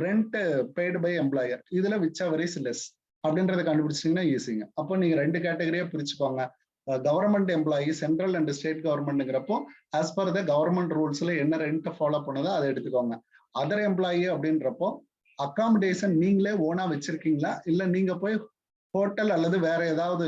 ரெண்ட் பெய்டு பை எம்ப்ளாயர், இதுல விச் எவர் இஸ் லெஸ் அப்படின்றத கண்டுபிடிச்சிங்கன்னா ஈஸிங்க. அப்போ நீங்க 2 கேட்டகரியா பிரிச்சுக்கோங்க. Government employee, central and state கவர்மெண்ட்ங்கிறப்போ ஆஸ் பர் த கவர்மெண்ட் ரூல்ஸ்ல என்ன ரெண்ட் ஃபாலோ பண்ணதோ அதை எடுத்துக்கோங்க. அதர் எம்ப்ளாயி அப்படின்றப்போ அகாமடேஷன் நீங்களே ஓனா வச்சிருக்கீங்களா, இல்ல நீங்க போய் ஹோட்டல் அல்லது வேற ஏதாவது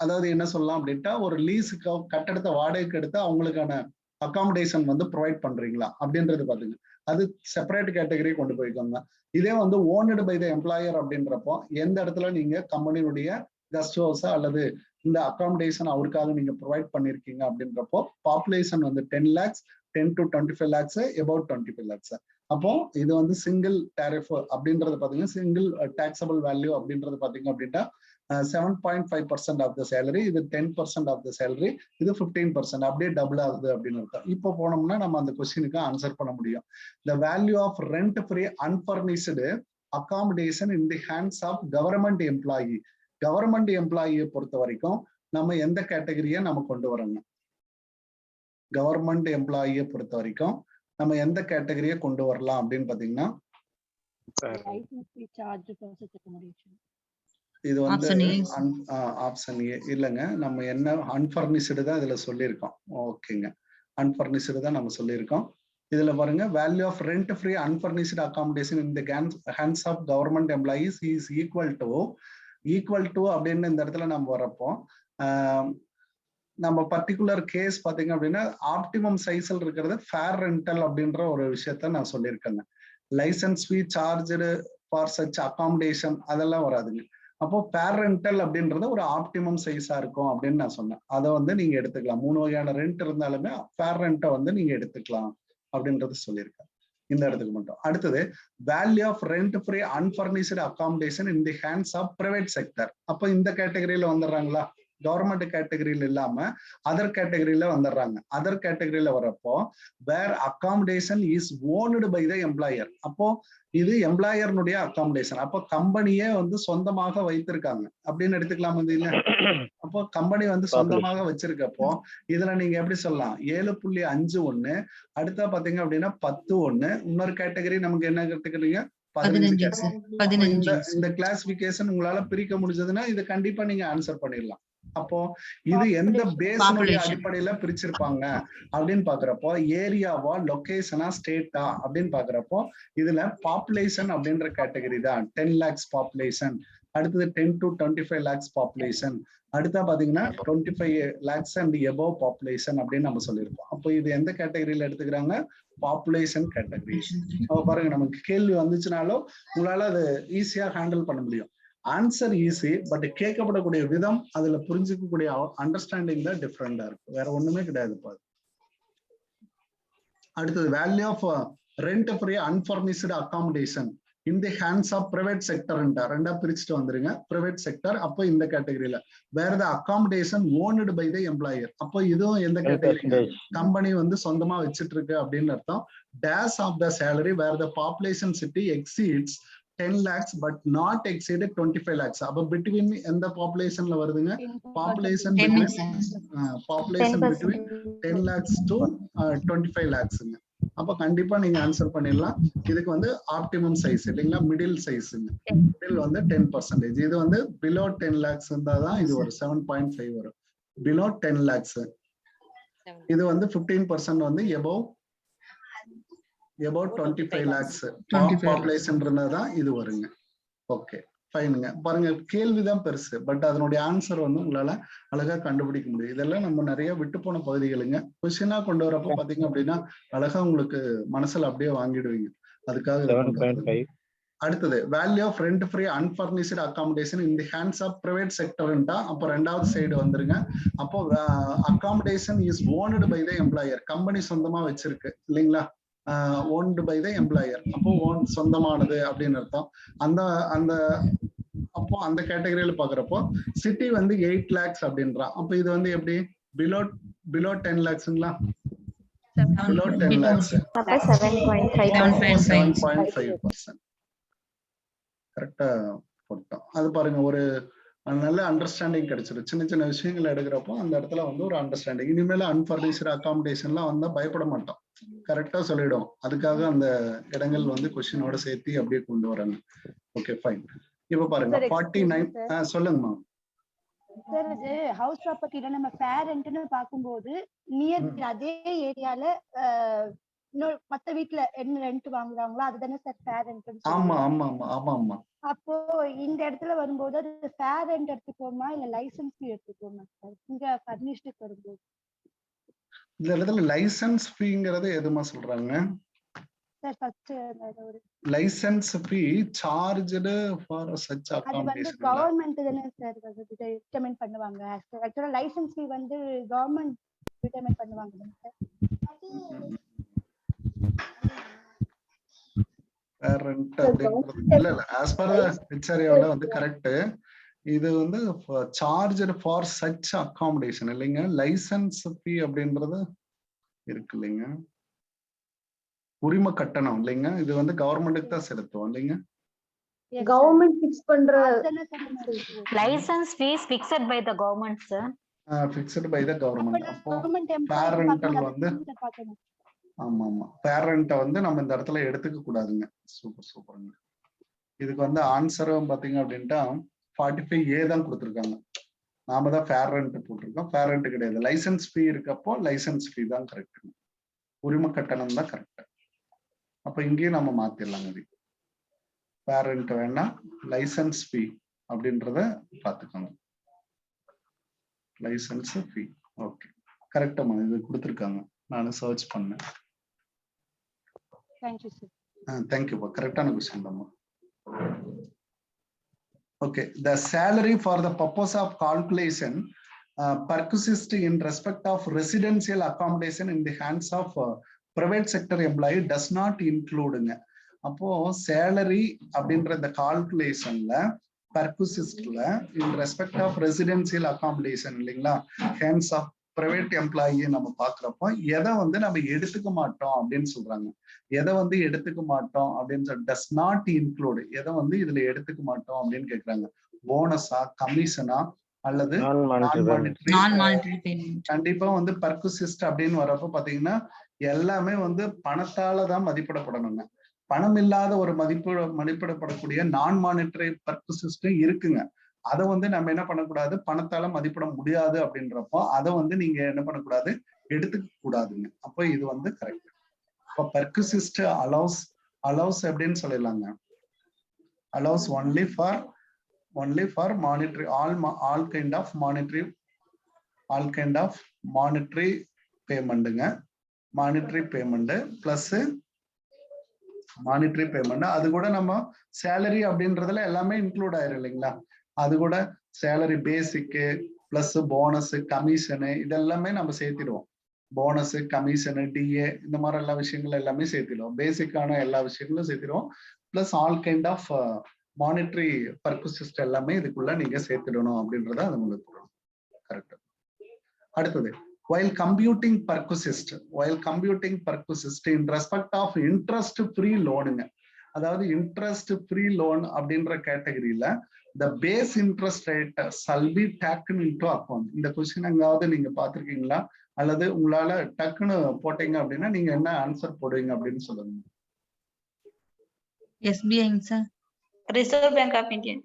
அதாவது என்ன சொல்லலாம் அப்படின்ட்டா ஒரு லீஸுக்கு கட்டடத்தை வாடகைக்கு எடுத்து அவங்களுக்கான அகாமடேஷன் வந்து ப்ரொவைட் பண்றீங்களா அப்படின்றது பாத்துங்க. அது செப்பரேட் கேட்டகரி கொண்டு போய்க்கோங்க. இதே வந்து ஓனடு பை த எம்ப்ளாயர் அப்படின்றப்போ எந்த இடத்துல நீங்க கம்பெனியுடைய கெஸ்ட் ஹவுஸ் அல்லது இந்த அகாமடேஷன் அவருக்காக நீங்க ப்ரொவைட் பண்ணிருக்கீங்க அப்படின்றப்போ பாப்புலேஷன் வந்து 10 lakhs 10 to 25 lakhs about 25 lakhs. அப்போ இது வந்து சிங்கிள் டாரிஃப் அப்படின்றது பாத்தீங்கன்னா சிங்கிள் டாக்ஸபிள் வேல்யூ அப்படின்றது பாத்தீங்க அப்படின்னா 7.5% ஆஃப் த சேலரி, இது 10% ஆஃப் த சேலரி, இது 15%, அப்படியே டபுள் ஆகுது அப்படின்னு அர்த்தம். இப்போ போனோம்னா நம்ம அந்த கொஸ்டினுக்கு ஆன்சர் பண்ண முடியும். The value of rent free unfurnished accommodation in the hands of government employee. Government எம்ப்ளாயியை பொறுத்த வரைக்கும் நம்ம எந்த கேட்டகரியை நம்ம கொண்டு வரோங்க, கவர்மெண்ட் எம்ப்ளாயியை பொறுத்த வரைக்கும் நம்ம எந்த கேட்டகரியை கொண்டு வரலாம் அப்படின்னு பாத்தீங்கன்னா இது வந்து ஆப்ஷன் ஏ இல்லைங்க. நம்ம என்ன அன்ஃபர்னிஷ்டு தான் இதுல சொல்லியிருக்கோம். ஓகேங்க, அன்ஃபர்னிஷ்டு தான் நம்ம சொல்லியிருக்கோம். இதுல பாருங்க value of rent free unfurnished accommodation in the hands of government employees is equal to அப்படின்னு இந்த இடத்துல நம்ம வரப்போ நம்ம பர்டிகுலர் கேஸ் பாத்தீங்க அப்படின்னா ஆப்டிமம் சைஸ்ல இருக்கிறது ஃபேர் ரெண்டல் அப்படின்ற ஒரு விஷயத்த நான் சொல்லியிருக்கேங்க. License fee charged for such accommodation அதெல்லாம் வராதுங்க. அப்போ ஃபேர் ரெண்டல் அப்படின்றது ஒரு ஆப்டிமம் சைஸா இருக்கும் அப்படின்னு நான் சொன்னேன். அதை வந்து நீங்க எடுத்துக்கலாம். 3 வகையான ரெண்ட் இருந்தாலுமே ஃபேர் ரெண்ட்டை வந்து நீங்க எடுத்துக்கலாம் அப்படின்றது சொல்லியிருக்கேன் இந்த இடத்துக்கு மட்டும். அடுத்தது value of rent free unfurnished accommodation in the hands of private sector. அப்போ இந்த கேட்டகரியில வந்துடுறாங்களா, கவர்மெண்ட் கேட்டகரியில இல்லாம அதர் கேட்டகரியில வந்துடுறாங்க. அதர் கேட்டகரியில வரப்போ where accommodation is owned by the employer. அப்போ இது எம்ப்ளாயர்னுடைய அகாமடேஷன். அப்போ கம்பெனியே வந்து சொந்தமாக வைத்திருக்காங்க அப்படின்னு எடுத்துக்கலாம். அப்போ கம்பெனி வந்து சொந்தமாக வச்சிருக்கப்போ இதுல நீங்க எப்படி சொல்லலாம் 7.5 அடுத்தா பாத்தீங்க அப்படின்னா 10 இன்னொரு கேட்டகரி நமக்கு என்ன கேட்டகரிங்க 15. இந்த கிளாசிபிகேஷன் உங்களால பிரிக்க முடிஞ்சதுன்னா இது கண்டிப்பா நீங்க ஆன்சர் பண்ணிடலாம். அப்போ இது எந்த பேஸனுடைய அடிப்படையில பிரிச்சிருப்பாங்க அப்படின்னு பாக்குறப்போ ஏரியாவா, லொகேஷனா, ஸ்டேட்டா அப்படின்னு பாக்குறப்போ இதுல பாப்புலேஷன் அப்படின்ற கேட்டகரி தான் 10 lakhs பாப்புலேஷன், அடுத்தது 10 to 25 lakhs பாப்புலேஷன், அடுத்தா பாத்தீங்கன்னா 25 lakhs and above பாப்புலேஷன் அப்படின்னு நம்ம சொல்லியிருப்போம். அப்போ இது எந்த கேட்டகரியில எடுத்துக்கிறாங்க, பாப்புலேஷன் கேட்டகரி. பாருங்க நமக்கு கேள்வி வந்துச்சுனாலும் உங்களால அது ஈஸியா ஹேண்டில் பண்ண முடியும். ஆன்சர் ஈஸி, பட் கேட்கப்படக்கூடிய விதம் அதுல புரிஞ்சுக்கக்கூடிய அண்டர்ஸ்டாண்டிங் தான் டிஃப்ரெண்டா இருக்கு, வேற ஒண்ணுமே கிடையாது. அடுத்தது value of rent free unfurnished accommodation இந்த ஹேண்ட்ஸ் ஆஃப் பிரைவேட் செக்டர்ன்டா ரெண்டா பிரிச்சுட்டு வந்துருங்க. பிரைவேட் செக்டர் அப்போ இந்த கேட்டகரியில. வேற the accommodation owned by the employer, அப்போ இதுவும் எந்த கேட்டகரி? கம்பெனி வந்து சொந்தமா வச்சிட்டு இருக்கு அப்படின்னு அர்த்தம். Dash of the salary where the population city exceeds 10 lakhs but not exceeded 25 lakhs. அப்ப between எந்த populationல வருதுங்க? Population between 10 lakhs to 25 lakhsங்க. அப்ப கண்டிப்பா நீங்க ஆன்சர் பண்ணிடலாம். இதுக்கு வந்து ஆப்டிமம் சைஸ் இல்லைங்களா, மிடில் சைஸ்ங்க. மிடில் வந்து 10%. இது வந்து பிலோ 10 lakhs இருந்தாதான் இது ஒரு 7.5 வரும். பிலோ 10 lakhs இது வந்து 15% வந்து above 25 lakhs பாப்புலேஷன் இருந்தாதான் இது வருங்க. ஓகே ஃபைனுங்க. பாருங்க கேள்விதான் பெருசு, பட் அதனுடைய ஆன்சர் வந்து உங்களால அழகா கண்டுபிடிக்க முடியும். இதெல்லாம் நம்ம நிறைய விட்டு போன பகுதிகளுங்க. கொஸ்டினா கொண்டு வரப்போ பாத்தீங்க அப்படின்னா அழகா உங்களுக்கு மனசுல அப்படியே வாங்கிடுவீங்க. அதுக்காக அடுத்தது value of rent free unfurnished accommodation in the hands of private செக்டர்ன்ட்டா அப்போ ரெண்டாவது சைடு வந்துருங்க. அப்போ accommodation is owned by the employer, company சொந்தமா வச்சிருக்கு இல்லைங்களா, ஓன்டு பை த எம்ப்ளாயர், அப்போ ஓன் சொந்தமானது அப்படின்னு அர்த்தம். அந்த அந்த அப்போ அந்த கேட்டகரியில பாக்குறப்போ சிட்டி வந்து 8 lakhs அப்படின்றான். அப்போ இது வந்து எப்படி பிலோ 10 lakhsங்களா, பிலோ 10 lakhs 7.5%. கரெக்டா பொருத்தம். அது பாருங்க ஒரு நல்ல அண்டர்ஸ்டாண்டிங் கிடைச்சிடும். சின்ன சின்ன விஷயங்கள் எடுக்கிறப்போ அந்த இடத்துல வந்து ஒரு அண்டர்ஸ்டாண்டிங். இனிமேல அன்ஃபர்னிஷ்டு அகாமடேஷன்லாம் வந்தா பயப்பட மாட்டோம், கரெக்டா சொல்லிடும். அதுக்காக அந்த இடங்கள் வந்து கொஸ்டினோட சேர்த்து அப்படியே கொண்டு வராங்க. Okay fine. இப்ப பாருங்க 49 சொல்லுங்கம்மா. சார் இது ஹவுஸ் ப்ராப்பர்ட்டில நம்ம ஃபேர் ரெண்ட்னு பாக்கும்போது நியர் அதே ஏரியால இன்னொரு மத்த வீட்ல என்ன ரெண்ட் வாங்குறாங்களோ அதுதானே சார் ஃபேர் ரெண்ட்? ஆமா ஆமா ஆமா ஆமா ஆமா. அப்போ இந்த இடத்துல வரும்போது அது ஃபேர் ரெண்ட் எடுத்துக்கோமா இல்ல லைசன்ஸ் ஃபீ எடுத்துக்கோமா சார் இங்க ஃபர்னிஷ்டுக்கு வரும்போது? இந்த இடத்துல லைசன்ஸ் ஃபீங்கிறது எதுமா சொல்றாங்க சார்? ஃபர்ஸ்ட் ஒரு licence fee charged for such அது வந்து அகாமடேஷன் கவர்மெண்ட் தானே சார் டிட்டர்மைன் பண்ணுவாங்க. ஆக்சுவலா லைசன்ஸ் ஃபீ வந்து கவர்மெண்ட் டிட்டர்மைன் பண்ணுவாங்க சார். ரெண்ட் அப்படிங்கிறது இல்ல ஆஸ் பர் தி பிக்சரியோட வந்து கரெக்ட். இது வந்து சார்ஜ்டு ஃபார் சச் அகாமடேஷன் இல்லைங்க. லைசன்ஸ் ஃபீ அப்படின்றது இருக்கு இல்லைங்க, உரிம கட்டணம் இல்லைங்க. இது வந்து கவர்மெண்ட்டுக்கு தான் செலுத்துவோம் இல்லைங்க. கவர்மெண்ட் ஃபிக்ஸ் பண்ற license fee fixed by the government sir. Fixed by the government. அப்போ பேரண்டல் வந்து ஆமா ஆமா பேரண்ட்டை வந்து நம்ம இந்த இடத்துல எடுத்துக்க கூடாதுங்க. சூப்பர் சூப்பருங்க. இதுக்கு வந்து ஆன்சரும் பாத்தீங்க அப்படின்ட்டா 45A தான் கொடுத்துருக்காங்க. நாம தான் ஃபேர் ரெண்ட் போட்டிருக்கோம், ஃபேர் ரெண்ட் கிடையாது. லைசன்ஸ் ஃபீ இருக்கப்போ லைசன்ஸ் ஃபீ தான் கரெக்ட், உரிம கட்டணம் தான் கரெக்ட். அப்ப இங்கேயும் நம்ம மாத்திடலாங்க. இது ஃபேர் ரெண்ட் வேண்டாம், லைசன்ஸ் ஃபீ அப்படின்றத பாத்துக்கோங்க. லைசன்ஸ் ஃபீ ஓகே கரெக்டமா இது கொடுத்துருக்காங்க. நானும் சர்ச் பண்ணேன். Thank you sir. தேங்க்யூப்பா, கரெக்டான கொஸ்டின் தான். Okay, the salary for the purpose of calculation persists in respect of residential accommodation in the hands of private sector employee does not include. அப்போ salary அப்படின்ற இந்த கால்குலேஷன்ல persists in respect of residential accommodation இல்லைங்களா, hands of பிரைவேட் எம்ப்ளாயி நம்ம பாக்குறப்போ எதை வந்து நம்ம எடுத்துக்க மாட்டோம் அப்படின்னு சொல்றாங்க. எதை வந்து எடுத்துக்க மாட்டோம் அப்படின்னு சொல்லி டஸ் நாட் இன்க்ளூட், எதை வந்து இதுல எடுத்துக்க மாட்டோம் அப்படின்னு கேக்குறாங்க. போனஸா, கமிஷனா அல்லது கண்டிப்பா வந்து பர்குசிஸ்ட் அப்படின்னு வரப்போ பாத்தீங்கன்னா எல்லாமே வந்து பணத்தால தான் மதிப்பிடப்படணுங்க. பணம் இல்லாத ஒரு மதிப்பிடப்படக்கூடிய நான் மானிட்டரி பர்குசிஸ்டும் இருக்குங்க. அதை வந்து நம்ம என்ன பண்ணக்கூடாது, பணத்தால மதிப்பிட முடியாது அப்படின்றப்போ அதை வந்து நீங்க என்ன பண்ணக்கூடாது, எடுத்துக்க கூடாதுங்க. அப்போ இது வந்து கரெக்ட். இப்போ பெர்குசிஸ்ட் அலௌஸ் அப்படின்னு சொல்லிடலாங்க. Allowances only for monetary all kind of மானிட்டரி பேமெண்ட்டுங்க. Monetary payment plus monetary payment அது கூட நம்ம சேலரி அப்படின்றதுல எல்லாமே இன்க்ளூட் ஆயிரும் இல்லைங்களா. அது கூட சேலரி பேசிக்கு பிளஸ் போனஸ் கமிஷனு இதெல்லாமே நம்ம சேர்த்திடுவோம். போனஸ், கமிஷனு, டிஏ இந்த மாதிரி எல்லா விஷயங்கள் எல்லாமே சேர்த்திடுவோம். பேசிக்கான எல்லா விஷயங்களும் சேர்த்திடுவோம். Plus all kind of monetary purposes எல்லாமே இதுக்குள்ள நீங்க சேர்த்துடணும் அப்படின்றத அது உங்களுக்கு கரெக்ட். அடுத்தது while computing perquisite in respect of interest free loan. அதாவது இன்ட்ரெஸ்ட் ஃப்ரீ லோன் அப்படின்ற கேட்டகரியில the base interest rate shall be taken into account. இந்த கொஸ்டின் எங்காவது நீங்க பாத்திருக்கீங்களா, அல்லது உங்களால டக்குன்னு போட்டீங்க அப்படின்னா நீங்க என்ன ஆன்சர் போடுவீங்க அப்படின்னு சொல்லுங்க. SBI sir. Reserve bank of India.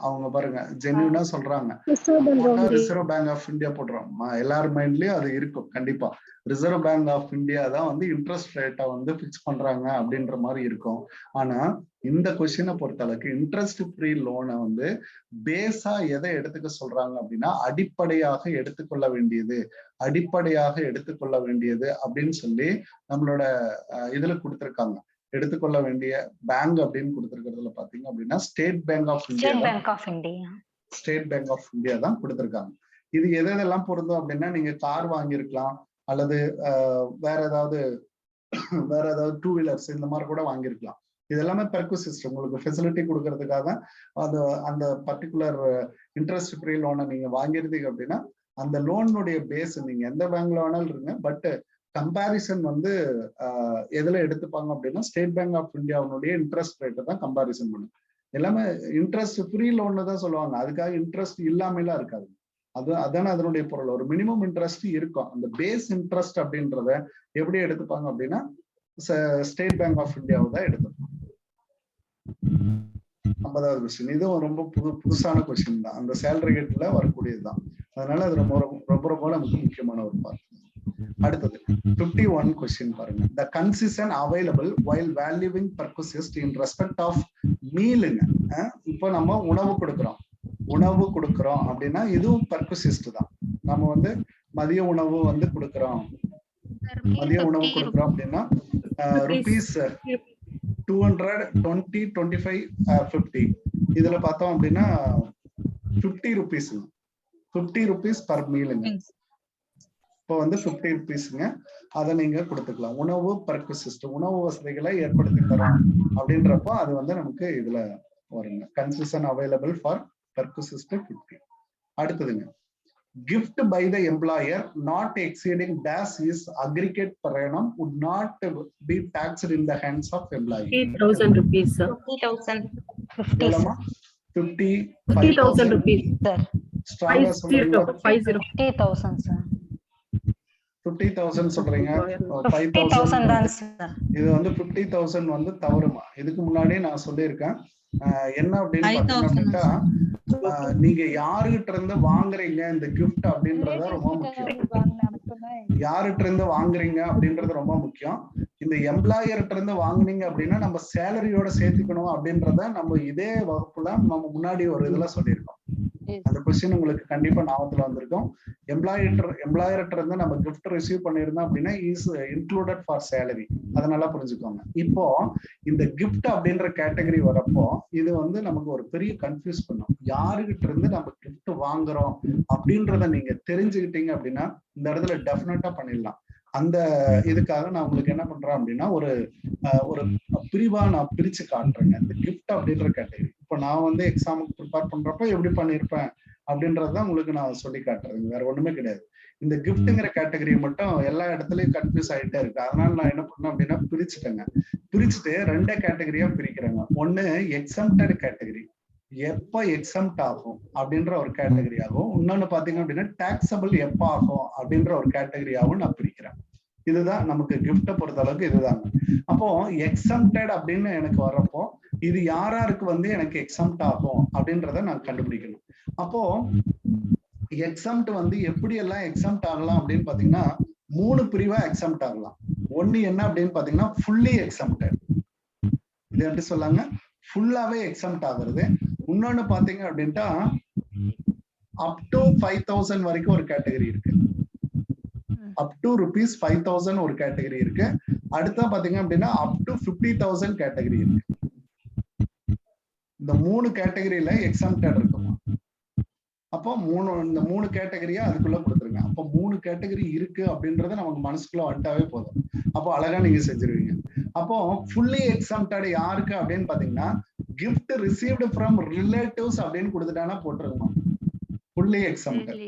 அவங்க பாருங்க ஜென்யூனா சொல்றாங்க, ரிசர்வ் பேங்க் ஆஃப் இந்தியா போடுறோம். எல்லார் மைண்ட்லயும் அது இருக்கும் கண்டிப்பா. ரிசர்வ் பேங்க் ஆஃப் இந்தியா தான் வந்து இன்ட்ரெஸ்ட் ரேட்டை வந்து பிக்ஸ் பண்றாங்க அப்படின்ற மாதிரி இருக்கும். ஆனா இந்த கொஸ்டினை பொறுத்த அளவுக்கு இன்ட்ரெஸ்ட் ஃப்ரீ லோனை வந்து பேஸா எதை எடுத்துக்க சொல்றாங்க அப்படின்னா அடிப்படையாக எடுத்துக்கொள்ள வேண்டியது அப்படின்னு சொல்லி நம்மளோட இதுல கொடுத்திருக்காங்க. எடுத்துக்கொள்ள வேண்டிய பேங்க் அப்படின்னு கொடுத்திருக்கிறதுல பாத்தீங்க அப்படின்னா ஸ்டேட் பேங்க் ஆஃப் இந்தியா தான் கொடுத்திருக்காங்க. இது எதெல்லாம் பொருந்தும் அப்படின்னா நீங்க கார் வாங்கியிருக்கலாம், அல்லது வேற ஏதாவது 2 வீலர்ஸ் இந்த மாதிரி கூட வாங்கியிருக்கலாம். இது எல்லாமே பெர்குசிஸ்ட் உங்களுக்கு ஃபெசிலிட்டி கொடுக்கறதுக்காக அந்த பர்டிகுலர் இன்ட்ரெஸ்ட் ஃப்ரீ லோனை நீங்க வாங்கிருந்தீங்க அப்படின்னா அந்த லோனுடைய பேஸ் நீங்க எந்த பேங்க்ல வேணாலும் இருங்க, பட் கம்பாரிசன் வந்து எதுல எடுத்துப்பாங்க அப்படின்னா ஸ்டேட் பேங்க் ஆஃப் இந்தியாவுடைய இன்ட்ரெஸ்ட் ரேட்டை தான் கம்பாரிசன் பண்ணும். எல்லாமே இன்ட்ரெஸ்ட் ஃப்ரீ லோன்னு தான் சொல்லுவாங்க, அதுக்காக இன்ட்ரெஸ்ட் இல்லாமலாம் இருக்காது. அதான அதனுடைய பொருள். ஒரு மினிமம் இன்ட்ரெஸ்ட் இருக்கும். அந்த பேஸ் இன்ட்ரெஸ்ட் அப்படின்றத எப்படி எடுத்துப்பாங்க அப்படின்னா ஸ்டேட் பேங்க் ஆஃப் இந்தியாவை தான் எடுத்துப்பாங்க. 50வது கொஸ்டின், இதுவும் ரொம்ப புதுசான கொஸ்டின் தான், அந்த சேலரி கேட்ல வரக்கூடியதுதான். அதனால அது ரொம்ப ரொம்ப நமக்கு முக்கியமான ஒரு பார்ட். அடுத்தது 51 கொஸ்டின் பாருங்க. The concession available while valuing perquisite in respect of mealங்க. இப்போ நம்ம உணவு கொடுக்கிறோம் அப்படின்னா இதுவும் பர்குசிஸ்ட் தான். நம்ம வந்து மதிய உணவு வந்து கொடுக்கிறோம் அப்படின்னா rupees 200, 20, 25, 50 இதுல பார்த்தோம் அப்படின்னா 50 rupees பர் மீலுங்க. இப்போ வந்து 50 rupeesங்க, அதை நீங்க கொடுத்துக்கலாம். உணவு பர்குசிஸ்ட், உணவு வசதிகளை ஏற்படுத்தி தரோம் அப்படின்றப்போ அது வந்து நமக்கு இதுல வருங்க. Concession available for perquisite 50. அடுத்ததுங்க, gift by the employer not exceeding dash is aggregate per annum would not be taxed in the hands of employee. 50,000 rupees sir. 50,000 rupees sir. Strong 50,000 sir. 50,000 சொல்றீங்க, 50,000 தான் sir. இது வந்து 50,000 வந்து தவறுமா. இதுக்கு முன்னாடி நான் சொல்லியிருக்கேன் என்ன அப்படின்னு பாத்தீங்கன்னா, நீங்க யாருகிட்ட இருந்து வாங்குறீங்க இந்த கிஃப்ட் அப்படின்றத ரொம்ப முக்கியம். யாருகிட்ட இருந்து வாங்குறீங்க அப்படின்றது ரொம்ப முக்கியம். இந்த எம்ப்ளாயர்கிட்ட இருந்து வாங்குனீங்க அப்படின்னா நம்ம சேலரியோட சேர்த்துக்கணும் அப்படின்றத நம்ம இதே வகுப்புல நம்ம முன்னாடி ஒரு இதுல சொல்லியிருக்கோம். அந்த கொஸ்டின் உங்களுக்கு கண்டிப்பா ஞாபகத்துல வந்திருக்கும். எம்ப்ளாயர்கிட்ட இருந்து நம்ம கிஃப்ட் ரிசீவ் பண்ணிருந்தோம் அப்படின்னா இஸ் இன்க்ளூடட் ஃபார் சேலரி. அதனால புரிஞ்சுக்கோங்க. இப்போ இந்த கிஃப்ட் அப்படின்ற கேட்டகரி வரப்போ இது வந்து நமக்கு ஒரு பெரிய கன்ஃபியூஸ் பண்ணும். யாருகிட்ட இருந்து நம்ம கிஃப்ட் வாங்குறோம் அப்படின்றத நீங்க தெரிஞ்சுக்கிட்டீங்க அப்படின்னா இந்த இடத்துல டெஃபினட்டா பண்ணிடலாம். அந்த இதுக்காக நான் உங்களுக்கு என்ன பண்றேன் அப்படின்னா ஒரு பிரிவா நான் பிரிச்சு காட்டுறேங்க இந்த கிஃப்ட் அப்படின்ற கேட்டகரி. இப்போ நான் வந்து எக்ஸாமுக்கு ப்ரிப்பேர் பண்றப்ப எப்படி பண்ணிருப்பேன் அப்படின்றதான் உங்களுக்கு நான் சொல்லி காட்டுறேங்க, வேற ஒண்ணுமே கிடையாது. இந்த கிஃப்ட்ங்கிற கேட்டகரி மட்டும் எல்லா இடத்துலயும் கன்ஃபியூஸ் ஆகிட்டே இருக்கு. அதனால நான் என்ன பண்ணேன் அப்படின்னா பிரிச்சுட்டு 2 கேட்டகரியா பிரிக்கிறேங்க. ஒண்ணு எக்ஸம்டட் கேட்டகரி, எப்ப எக்ஸம்ட் ஆகும் அப்படின்ற ஒரு கேட்டகரி ஆகும். இன்னொன்னு பாத்தீங்க அப்படின்னா டாக்ஸபிள் எப்ப ஆகும் அப்படின்ற ஒரு கேட்டகரியாவும் நான் பிரிக்கிறேன். இதுதான் நமக்கு கிஃப்டை பொறுத்த அளவுக்கு இதுதாங்க. அப்போ எக்ஸம்டட் அப்படின்னு எனக்கு வர்றப்போ இது யாராருக்கு வந்து எனக்கு எக்ஸம்ட் ஆகும் அப்படின்றத நான் கண்டுபிடிக்கணும். அப்போ எக்ஸம்ட் வந்து எப்படி எல்லாம் எக்ஸம்ட் ஆகலாம் அப்படின்னு பாத்தீங்கன்னா 3 பிரிவா எக்ஸம்ட் ஆகலாம். ஒண்ணு என்ன அப்படின்னு பாத்தீங்கன்னா ஃபுல்லி எக்ஸம்டட், இது எப்படி சொல்லாங்க ஃபுல்லாவே எக்ஸம்ட் ஆகுறது. இன்னொன்னு பாத்தீங்க அப்படின்ட்டா அப் டு 5,000 வரைக்கும் ஒரு கேட்டகரி இருக்கு. அப் டு rupees 5,000 ஒரு கேட்டகரி இருக்கு. அடுத்த பாத்தீங்க அப்படின்னா அப் டு 50,000 கேட்டகரி இருக்கு. இந்த 3 கேட்டகரியில எக்ஸம்டட் இருக்குமா. அப்போ இந்த 3 கேட்டகரியா அதுக்குள்ள கொடுத்துருங்க. அப்போ 3 கேட்டகரி இருக்கு அப்படின்றது நமக்கு மனசுக்குள்ள வந்துட்டாவே போதும். அப்போ அழகா நீங்க செஞ்சிருவீங்க. அப்போ ஃபுல்லி எக்ஸம்டட் யாருக்கு அப்படின்னு பாத்தீங்கன்னா gift received from relatives அப்படின்னு கொடுத்துட்டானா போட்டுருக்குமா. ஃபுல்லி எக்ஸம்டட்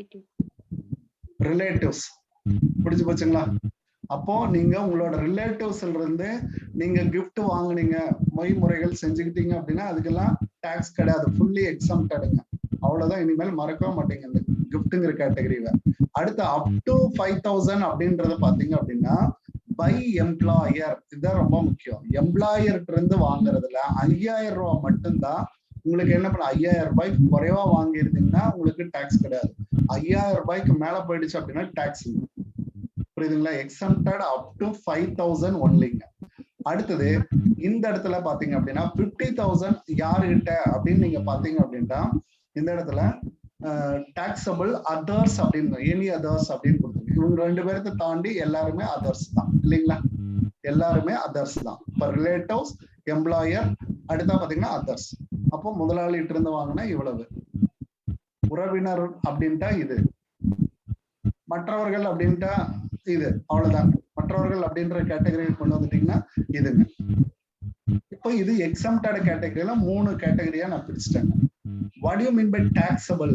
ரிலேட்டிவ்ஸ் புரிஞ்சு போச்சுங்களா? அப்போ நீங்க உங்களோட ரிலேட்டிவ்ஸ்ல இருந்து நீங்க gift வாங்குனீங்க, முறைகள் செஞ்சுக்கிட்டீங்க அப்படின்னா அதுக்கெல்லாம் டாக்ஸ் கிடையாது. ஃபுல்லி எக்ஸம்டடுங்க. அவ்வளவுதான். இனிமேல் மறக்கவே மாட்டீங்க இந்த கிஃப்ட்ங்கிற கேட்டகரியில. அடுத்து அப் டு 5000 அப்படின்றத பாத்தீங்க அப்படின்னா பை எம்ப்ளாயர், இதுதான் ரொம்ப முக்கியம். எம்ப்ளாயர்கிட்ட இருந்து வாங்குறதுல 5000 ரூபாய் மட்டும்தான் உங்களுக்கு என்ன பண்ண, 5000 ரூபாய்க்கு குறைவா வாங்கியிருந்தீங்கன்னா உங்களுக்கு டாக்ஸ் கிடையாது. 5000 ரூபாய்க்கு மேல போயிடுச்சு அப்படின்னா டாக்ஸ். புரியுதுங்களா? Exempted up to 5000 ஒன்லிங்க. அடுத்தது இந்த இடத்துல பாத்தீங்க அப்படின்னா 50,000 யாருகிட்ட அப்படின்னு நீங்க பாத்தீங்க அப்படின்னா இந்த இடத்துல டாக்ஸபிள் அதர்ஸ் அப்படின்னு எனி அதர்ஸ் அப்படின்னு கொடுத்துருங்க. இவங்க 2 பேருக்கு தாண்டி எல்லாருமே அதர்ஸ் தான் இல்லைங்களா? எல்லாருமே அதர்ஸ் தான். இப்ப ரிலேட்டிவ்ஸ், எம்ப்ளாயர், அடுத்தா பாத்தீங்கன்னா அதர்ஸ். அப்போ முதலாளிகிட்ட இருந்து வாங்கினா இவ்வளவு, உறவினர் அப்படின்ட்டா இது, மற்றவர்கள் அப்படின்ட்டா இது, அவ்வளவுதான். மற்றவர்கள் அப்படின்ற கேட்டகரி கொண்டு வந்துட்டீங்கன்னா இதுங்க. இப்போ இது எக்ஸம்டட் கேட்டகரியில 3 கேட்டகரியா நான் பிரிச்சுட்டேங்க. What you mean by taxable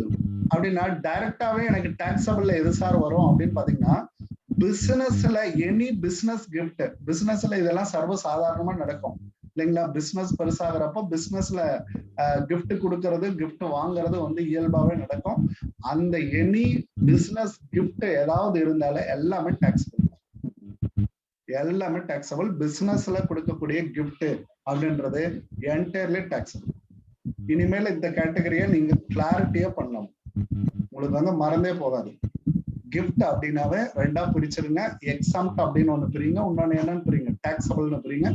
அப்படின்னா டைரக்டாவே எனக்கு டாக்ஸபிள்ல எது சார் வரும் அப்படின்னு பாத்தீங்கன்னா பிசினஸ்ல எனி பிசினஸ் கிஃப்ட். பிசினஸ்ல இதெல்லாம் சர்வ சாதாரணமா நடக்கும் இல்லைங்களா? பிசினஸ் பெருசாகிறப்ப பிசினஸ்ல கிஃப்ட் கொடுக்கறது, கிஃப்ட் வாங்குறது வந்து இயல்பாவே நடக்கும். அந்த எனி பிசினஸ் கிஃப்ட் ஏதாவது இருந்தாலே எல்லாமே டாக்ஸபிள், எல்லாமே டாக்ஸபிள். பிசினஸ்ல கொடுக்கக்கூடிய கிஃப்ட் அப்படின்றது என்டையர்லி டாக்ஸபிள். இனிமேல் இந்த கேட்டகரியை நீங்க கிளாரிட்டியா பண்ணலாம். உங்களுக்கு வந்து மறந்தே போகாது. கிஃப்ட் அப்படின்னாவே 2ஆ பிரிச்சிருங்க. எக்ஸம்ட் அப்படின்னு ஒண்ணு பிரிங்க, இன்னொன்னு என்னன்னு பிரிங்க, டாக்ஸபிள்னு பிரிங்க.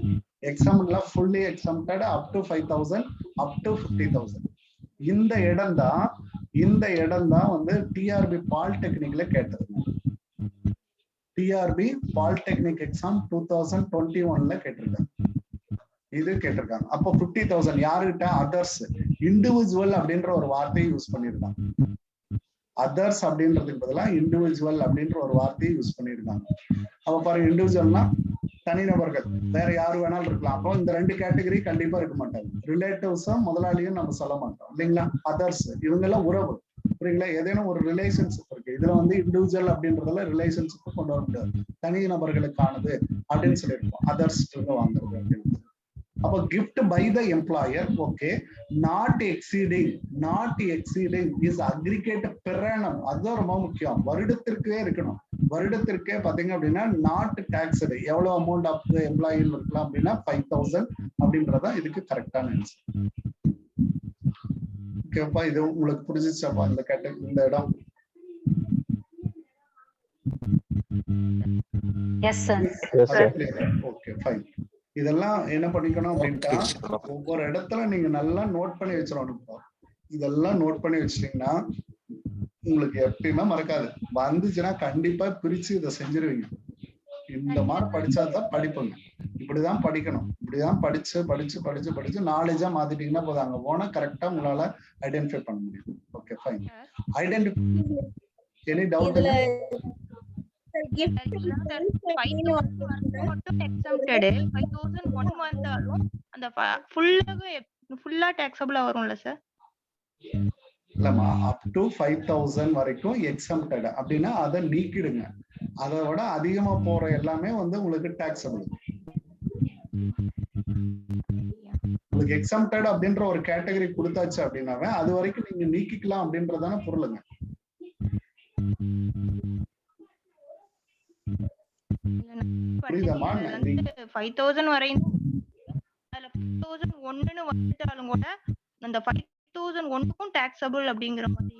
எக்ஸம்ட்ல fully exempted up to 5000, up to 50,000. இந்த இடம் தான் வந்து டிஆர்பி பாலிடெக்னிக்ல கேட்டதுங்க. டிஆர்பி பாலிடெக்னிக் எக்ஸாம் 2021ல கேட்டிருக்காங்க. இது கேட்டிருக்காங்க. அப்போ 50,000 யாருகிட்ட? அதர்ஸ். இண்டிவிஜுவல் அப்படின்ற ஒரு வார்த்தையை யூஸ் பண்ணிருக்காங்க. அதர்ஸ் அப்படின்றதுக்கு பதிலாக இண்டிவிஜுவல் அப்படின்ற ஒரு வார்த்தையை யூஸ் பண்ணிருக்காங்க. அப்ப பாருங்க, இண்டிவிஜுவல்னா தனிநபர்கள், வேற யாரு வேணாலும் இருக்கலாம். அப்போ இந்த 2 கேட்டகரி கண்டிப்பா இருக்க மாட்டாங்க. ரிலேட்டிவ்ஸும் முதலாளியும் நம்ம சொல்ல மாட்டோம் இல்லைங்களா? அதர்ஸ் இவங்க எல்லாம் உறவு, புரியுங்களா? ஏதேனும் ஒரு ரிலேஷன்ஷிப் இருக்கு. இதுல வந்து இண்டிவிஜுவல் அப்படின்றதுல ரிலேஷன்ஷிப் கொண்டு வர முடியாது. தனி நபர்களுக்கானது அப்படின்னு சொல்லியிருக்கோம் அதர்ஸ் வாங்குறது அப்படின்னு. அப்போ gift by the employer, okay, not exceeding is aggregate per annum. அதுதான் ரொம்ப முக்கியம். வருடத்திற்கே இருக்கணும். வருடத்திற்கே பாத்தீங்க அப்படின்னா நாட் டாக்ஸ்டு. எவ்வளவு அமௌண்ட் ஆஃப் எம்ப்ளாயி இருக்கலாம் அப்படின்னா 5,000 அப்படின்றதா இதுக்கு கரெக்டான ஆன்சர். ஓகேப்பா, இது உங்களுக்கு புரிஞ்சிச்சாப்பா இந்த கேட்டகரி, இந்த இடம்? Yes sir. Okay fine. இதெல்லாம் என்ன பண்ணிக்கணும் அப்படின்ட்டா ஒவ்வொரு இடத்துல நீங்க நல்லா நோட் பண்ணி வச்சிடணும். இதெல்லாம் நோட் பண்ணி வச்சிட்டீங்கன்னா உங்களுக்கு எப்பயுமே மறக்காது. வந்துச்சுன்னா கண்டிப்பா பிரிச்சு இதை செஞ்சிருவீங்க. இந்த மாதிரி படிச்சாதான் படிப்புங்க. இப்படிதான் படிக்கணும். இப்படிதான் படிச்சு நாலேஜா மாத்திட்டீங்கன்னா போதும். அங்க போனா கரெக்டா உங்களால ஐடென்டிஃபை பண்ண முடியும். Okay fine. Any doubt? இல்லம்மா, அப் டு 5,000 வரைக்கும் எக்ஸம்டட் அப்படின்னா அதை நீக்கிடுங்க. அதை விட அதிகமா போற எல்லாமே வந்து உங்களுக்கு டாக்ஸபிள். உங்களுக்கு எக்ஸம்டட் அப்படின்ற ஒரு கேட்டகரி கொடுத்தாச்சு அப்படின்னாவே அது வரைக்கும் நீங்க நீக்கிக்கலாம் அப்படின்றதான பொருளுங்க. புரியுதமா? 5,000 வரையும் அதுல 5,001 வந்துட்டாலும் கூட அந்த 5,001க்கும் டாக்ஸபிள் அப்படிங்கிற மாதிரி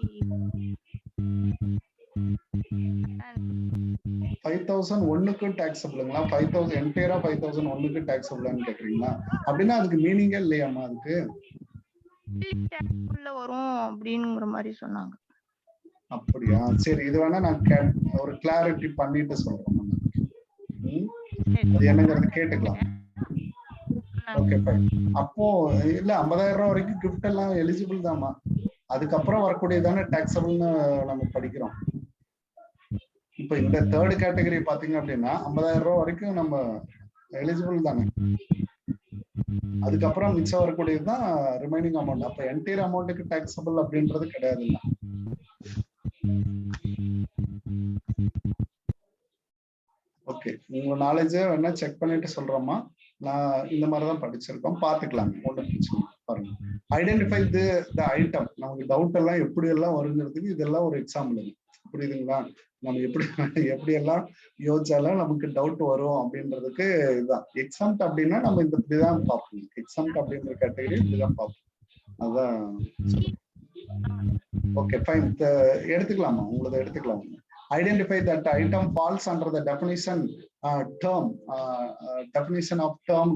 5,001க்கு டாக்ஸபிளுங்களா? 5,000 என்டையரா 5,001க்கு டாக்ஸபிளான்னு கேக்குறீங்களா? அப்படின்னா அதுக்கு மீனிங்கே இல்லையாமா? அதுக்கு டாக்ஸபிள்ல வரும் அப்படிங்கிற மாதிரி சொன்னாங்க. அப்படியா? சரி, இது வேணா நான் ஒரு கிளாரிட்டி பண்ணிட்டு சொல்றேன். அது என்னங்கிறது கேட்டுக்கலாம். Okay fine. அப்போ இல்ல 50,000 ரூபாய் வரைக்கும் கிஃப்ட் எல்லாம் எலிஜிபிள் தான்மா. அதுக்கப்புறம் வரக்கூடியதானே டாக்ஸபிள்னு நம்ம படிக்கிறோம். இப்ப இந்த தேர்ட் கேட்டகரி பாத்தீங்க அப்படின்னா 50,000 ரூபாய் வரைக்கும் நம்ம எலிஜிபிள் தானே. அதுக்கப்புறம் மிச்சம் வரக்கூடியதுதான் ரிமைனிங் அமௌண்ட். அப்ப என்டையர் அமௌண்ட்டுக்கு டாக்ஸபிள் அப்படின்றது கிடையாது. ஓகே, உங்க நாலேஜ வேணா செக் பண்ணிட்டு சொல்றோமா? நான் இந்த மாதிரிதான் படிச்சிருக்கோம், பாத்துக்கலாம், ஒன்றும் பிரச்சனை பாருங்க. ஐடென்டிஃபை தி ஐட்டம். நமக்கு டவுட் எல்லாம் எப்படி எல்லாம் வருங்கிறதுக்கு இதெல்லாம் ஒரு எக்ஸாம்பிள். புரியுதுங்களா? நம்ம எப்படி எல்லாம் யோசிச்சாலும் நமக்கு டவுட் வரும் அப்படின்றதுக்கு இதுதான் எக்ஸாம்ட். அப்படின்னா நம்ம இந்த இப்படிதான் பார்ப்போம். எக்ஸாம்ட் அப்படின்ற கேட்டகரி இப்படிதான் பார்ப்போம். அதான். Okay, fine. எடுத்துக்கலாமா? உங்களது எடுத்துக்கலாம். Identify that item falls under the definition of term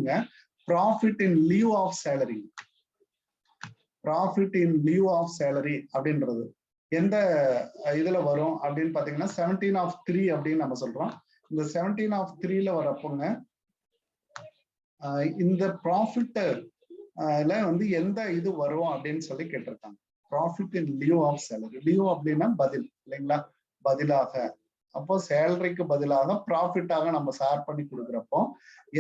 profit in lieu of salary. Profit in lieu of salary அப்படின்றது எந்த இதுல வரும் அப்படின்னு பாத்தீங்கன்னா 17(3) அப்படின்னு நம்ம சொல்றோம். இந்த 17(3)ல வரப்போங்க இந்த ப்ராஃபிட் வந்து எந்த இது வரும் அப்படின்னு சொல்லி கேட்டிருக்காங்க. Profit in lieu of salary. lieu அப்படின்னா பதில் இல்லைங்களா? பதிலாக. அப்போ சேலரிக்கு பதிலாக ப்ராஃபிட்டாக நம்ம ஷேர் பண்ணி கொடுக்குறப்போ